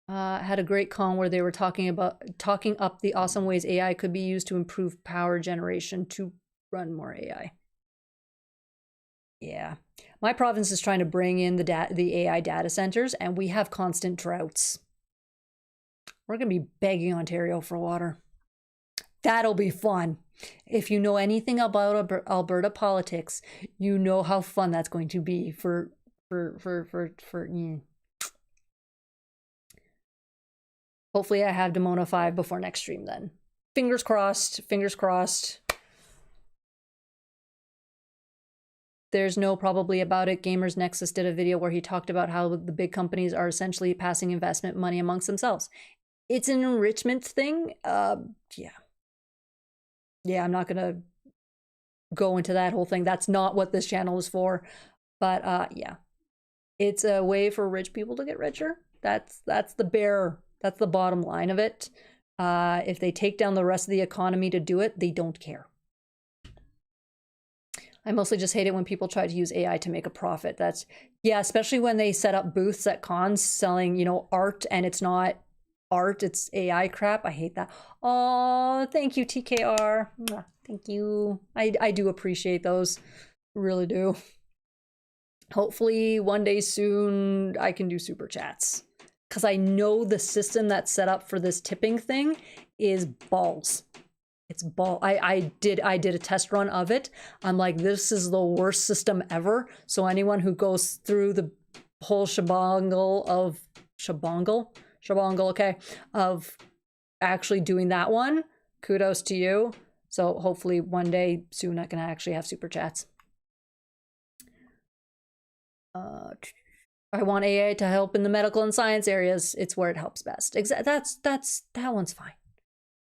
Had a great con where they were talking up the awesome ways AI could be used to improve power generation to run more AI. Yeah. My province is trying to bring in the AI data centers, and we have constant droughts. We're going to be begging Ontario for water. That'll be fun. If you know anything about Alberta politics, you know how fun that's going to be for Hopefully I have Demona 5 before next stream then. Fingers crossed, fingers crossed. There's no probably about it. Gamers Nexus did a video where he talked about how the big companies are essentially passing investment money amongst themselves. It's an enrichment thing. Yeah. Yeah, I'm not gonna go into that whole thing. That's not what this channel is for. But yeah. It's a way for rich people to get richer. That's the bottom line of it. If they take down the rest of the economy to do it, they don't care. I mostly just hate it when people try to use AI to make a profit. That's, yeah, especially when they set up booths at cons selling, you know, art, and it's not art, it's AI crap. I hate that. Oh, thank you, TKR. Thank you. I do appreciate those. Really do. Hopefully one day soon I can do super chats, because I know the system that's set up for this tipping thing is balls. It's ball. I did a test run of it. I'm like, this is the worst system ever. So anyone who goes through the whole shabongle, okay, of actually doing that one, kudos to you. So hopefully one day soon I can actually have super chats. I want AI to help in the medical and science areas. It's where it helps best. That one's fine.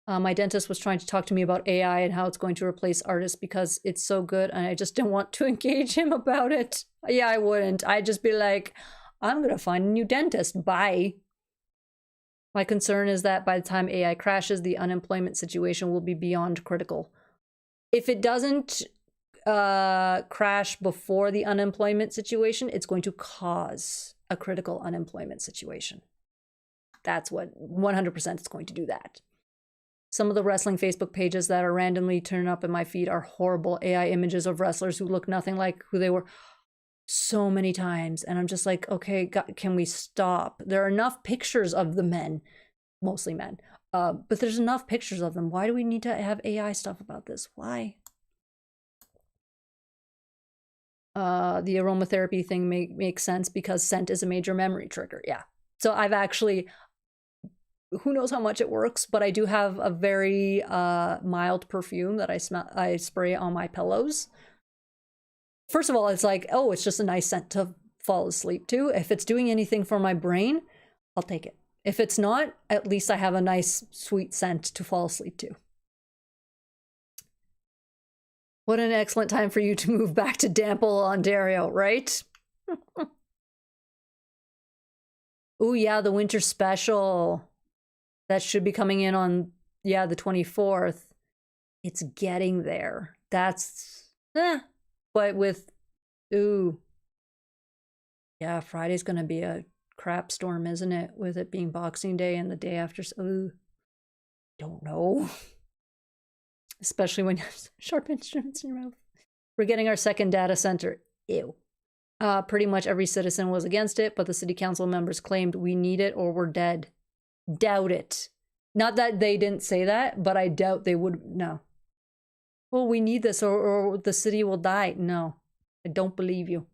My dentist was trying to talk to me about AI and how it's going to replace artists because it's so good, and I just didn't want to engage him about it. Yeah, I wouldn't. I'd just be like, I'm gonna find a new dentist. Bye. My concern is that by the time AI crashes, the unemployment situation will be beyond critical. If it doesn't crash before the unemployment situation, it's going to cause a critical unemployment situation. That's what 100% is going to do that. Some of the wrestling Facebook pages that are randomly turning up in my feed are horrible AI images of wrestlers who look nothing like who they were so many times. And I'm just like, okay, God, can we stop? There are enough pictures of the men, mostly men, but there's enough pictures of them. Why do we need to have AI stuff about this? Why? The aromatherapy thing makes sense because scent is a major memory trigger. Yeah. So I've actually, who knows how much it works, but I do have a very mild perfume that I spray on my pillows. First of all, it's like, oh, it's just a nice scent to fall asleep to. If it's doing anything for my brain, I'll take it. If it's not, at least I have a nice sweet scent to fall asleep to. What an excellent time for you to move back to Dample, Ontario, right? Oh yeah, the winter special. That should be coming in on, yeah, the 24th. It's getting there. That's, but with, ooh. Yeah, Friday's gonna be a crap storm, isn't it? With it being Boxing Day and the day after, ooh. Don't know. Especially when you have sharp instruments in your mouth. We're getting our second data center. Ew. Pretty much every citizen was against it, but the city council members claimed we need it or we're dead. Doubt it. Not that they didn't say that, but I doubt they would. No. Well, we need this or the city will die. No, I don't believe you.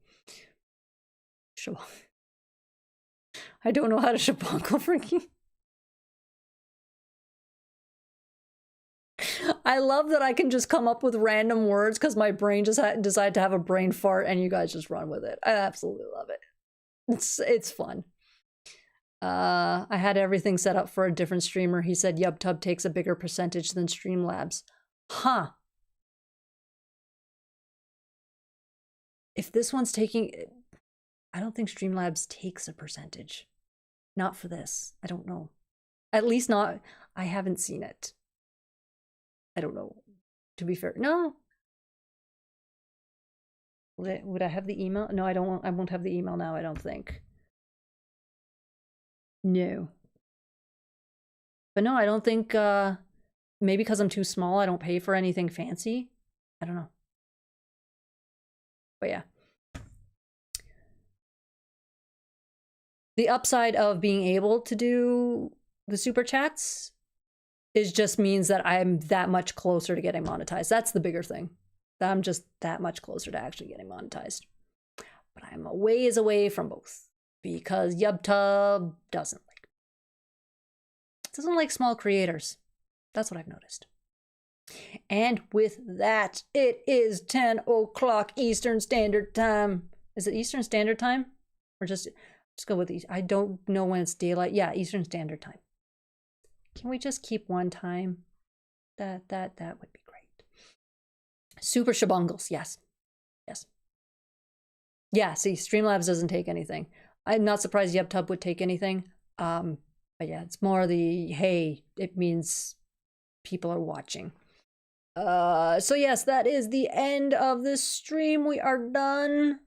I don't know how to shabanko freaking. I love that I can just come up with random words because my brain just decided to have a brain fart and you guys just run with it. I absolutely love it. It's fun. I had everything set up for a different streamer. He said YubTub takes a bigger percentage than Streamlabs. Huh. If this one's taking... I don't think Streamlabs takes a percentage. Not for this. I don't know. At least not... I haven't seen it. I don't know. To be fair. No. Would I have the email? No, I won't have the email now, I don't think. No. But no, I don't think, maybe because I'm too small, I don't pay for anything fancy. I don't know. But yeah. The upside of being able to do the super chats is just means that I'm that much closer to getting monetized. That's the bigger thing. I'm just that much closer to actually getting monetized. But I'm a ways away from both because YubTub doesn't like small creators. That's what I've noticed. And with that, it is 10 o'clock Eastern Standard Time. Is it Eastern Standard Time? Or just go with these? I don't know when it's daylight. Yeah, Eastern Standard Time. Can we just keep one time? That would be great. Super Shabungles, yes. Yes. Yeah, see, Streamlabs doesn't take anything. I'm not surprised YubTub would take anything. But yeah, it's more the, hey, it means people are watching. So yes, that is the end of this stream. We are done.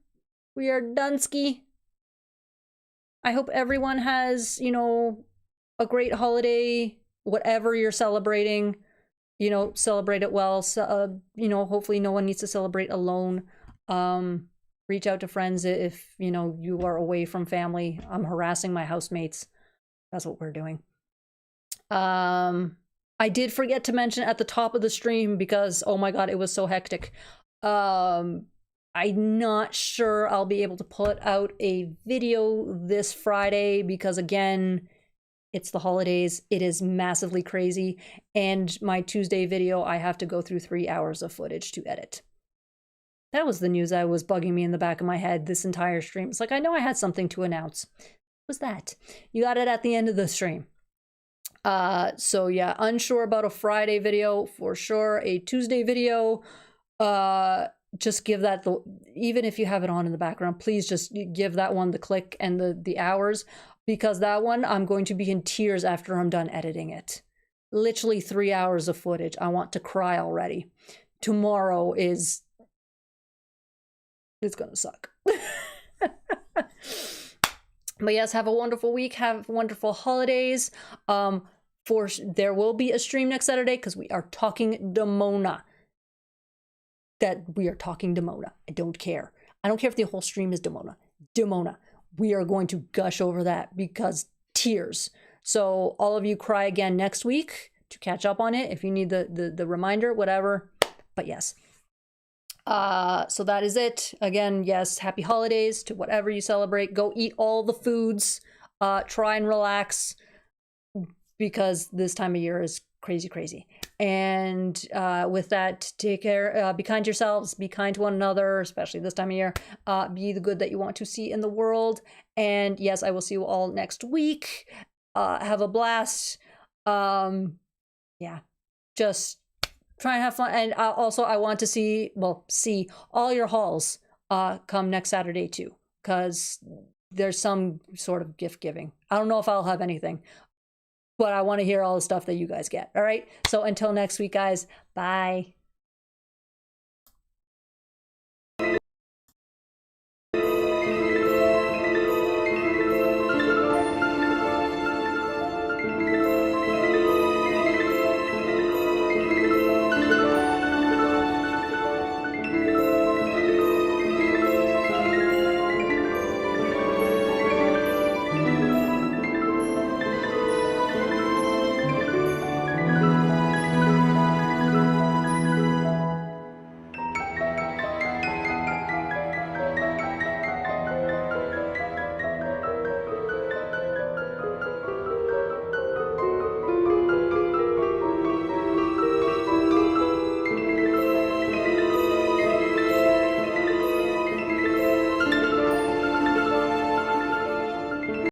We are doneski. I hope everyone has, you know, a great holiday, whatever you're celebrating, you know, celebrate it well. So, you know, hopefully no one needs to celebrate alone. Reach out to friends if, you know, you are away from family. I'm harassing my housemates. That's what we're doing. I did forget to mention at the top of the stream because, oh my god, it was so hectic. I'm not sure I'll be able to put out a video this Friday because, again, it's the holidays. It is massively crazy. And my Tuesday video, I have to go through 3 hours of footage to edit. That was the news that was bugging me in the back of my head this entire stream. It's like, I know I had something to announce. What was that? You got it at the end of the stream. So yeah, unsure about a Friday video for sure. A Tuesday video, just give that the, even if you have it on in the background, please just give that one the click and the hours, because that one I'm going to be in tears after I'm done editing it. Literally 3 hours of footage. I want to cry already. Tomorrow is, it's gonna suck. But yes, have a wonderful week. Have wonderful holidays. There will be a stream next Saturday because we are talking Demona. We are talking Demona. I don't care. I don't care if the whole stream is Demona. Demona. We are going to gush over that because tears. So all of you cry again next week to catch up on it if you need the reminder, whatever. But yes. So that is it. Again, yes, happy holidays to whatever you celebrate. Go eat all the foods. Try and relax because this time of year is crazy, crazy. And with that, take care. Be kind to yourselves. Be kind to one another, especially this time of year. Be the good that you want to see in the world. And yes, I will see you all next week. Have a blast. Yeah, just try and have fun. And also, I want to see all your hauls come next Saturday too, because there's some sort of gift giving. I don't know if I'll have anything, but I want to hear all the stuff that you guys get. All right. So until next week, guys. Bye.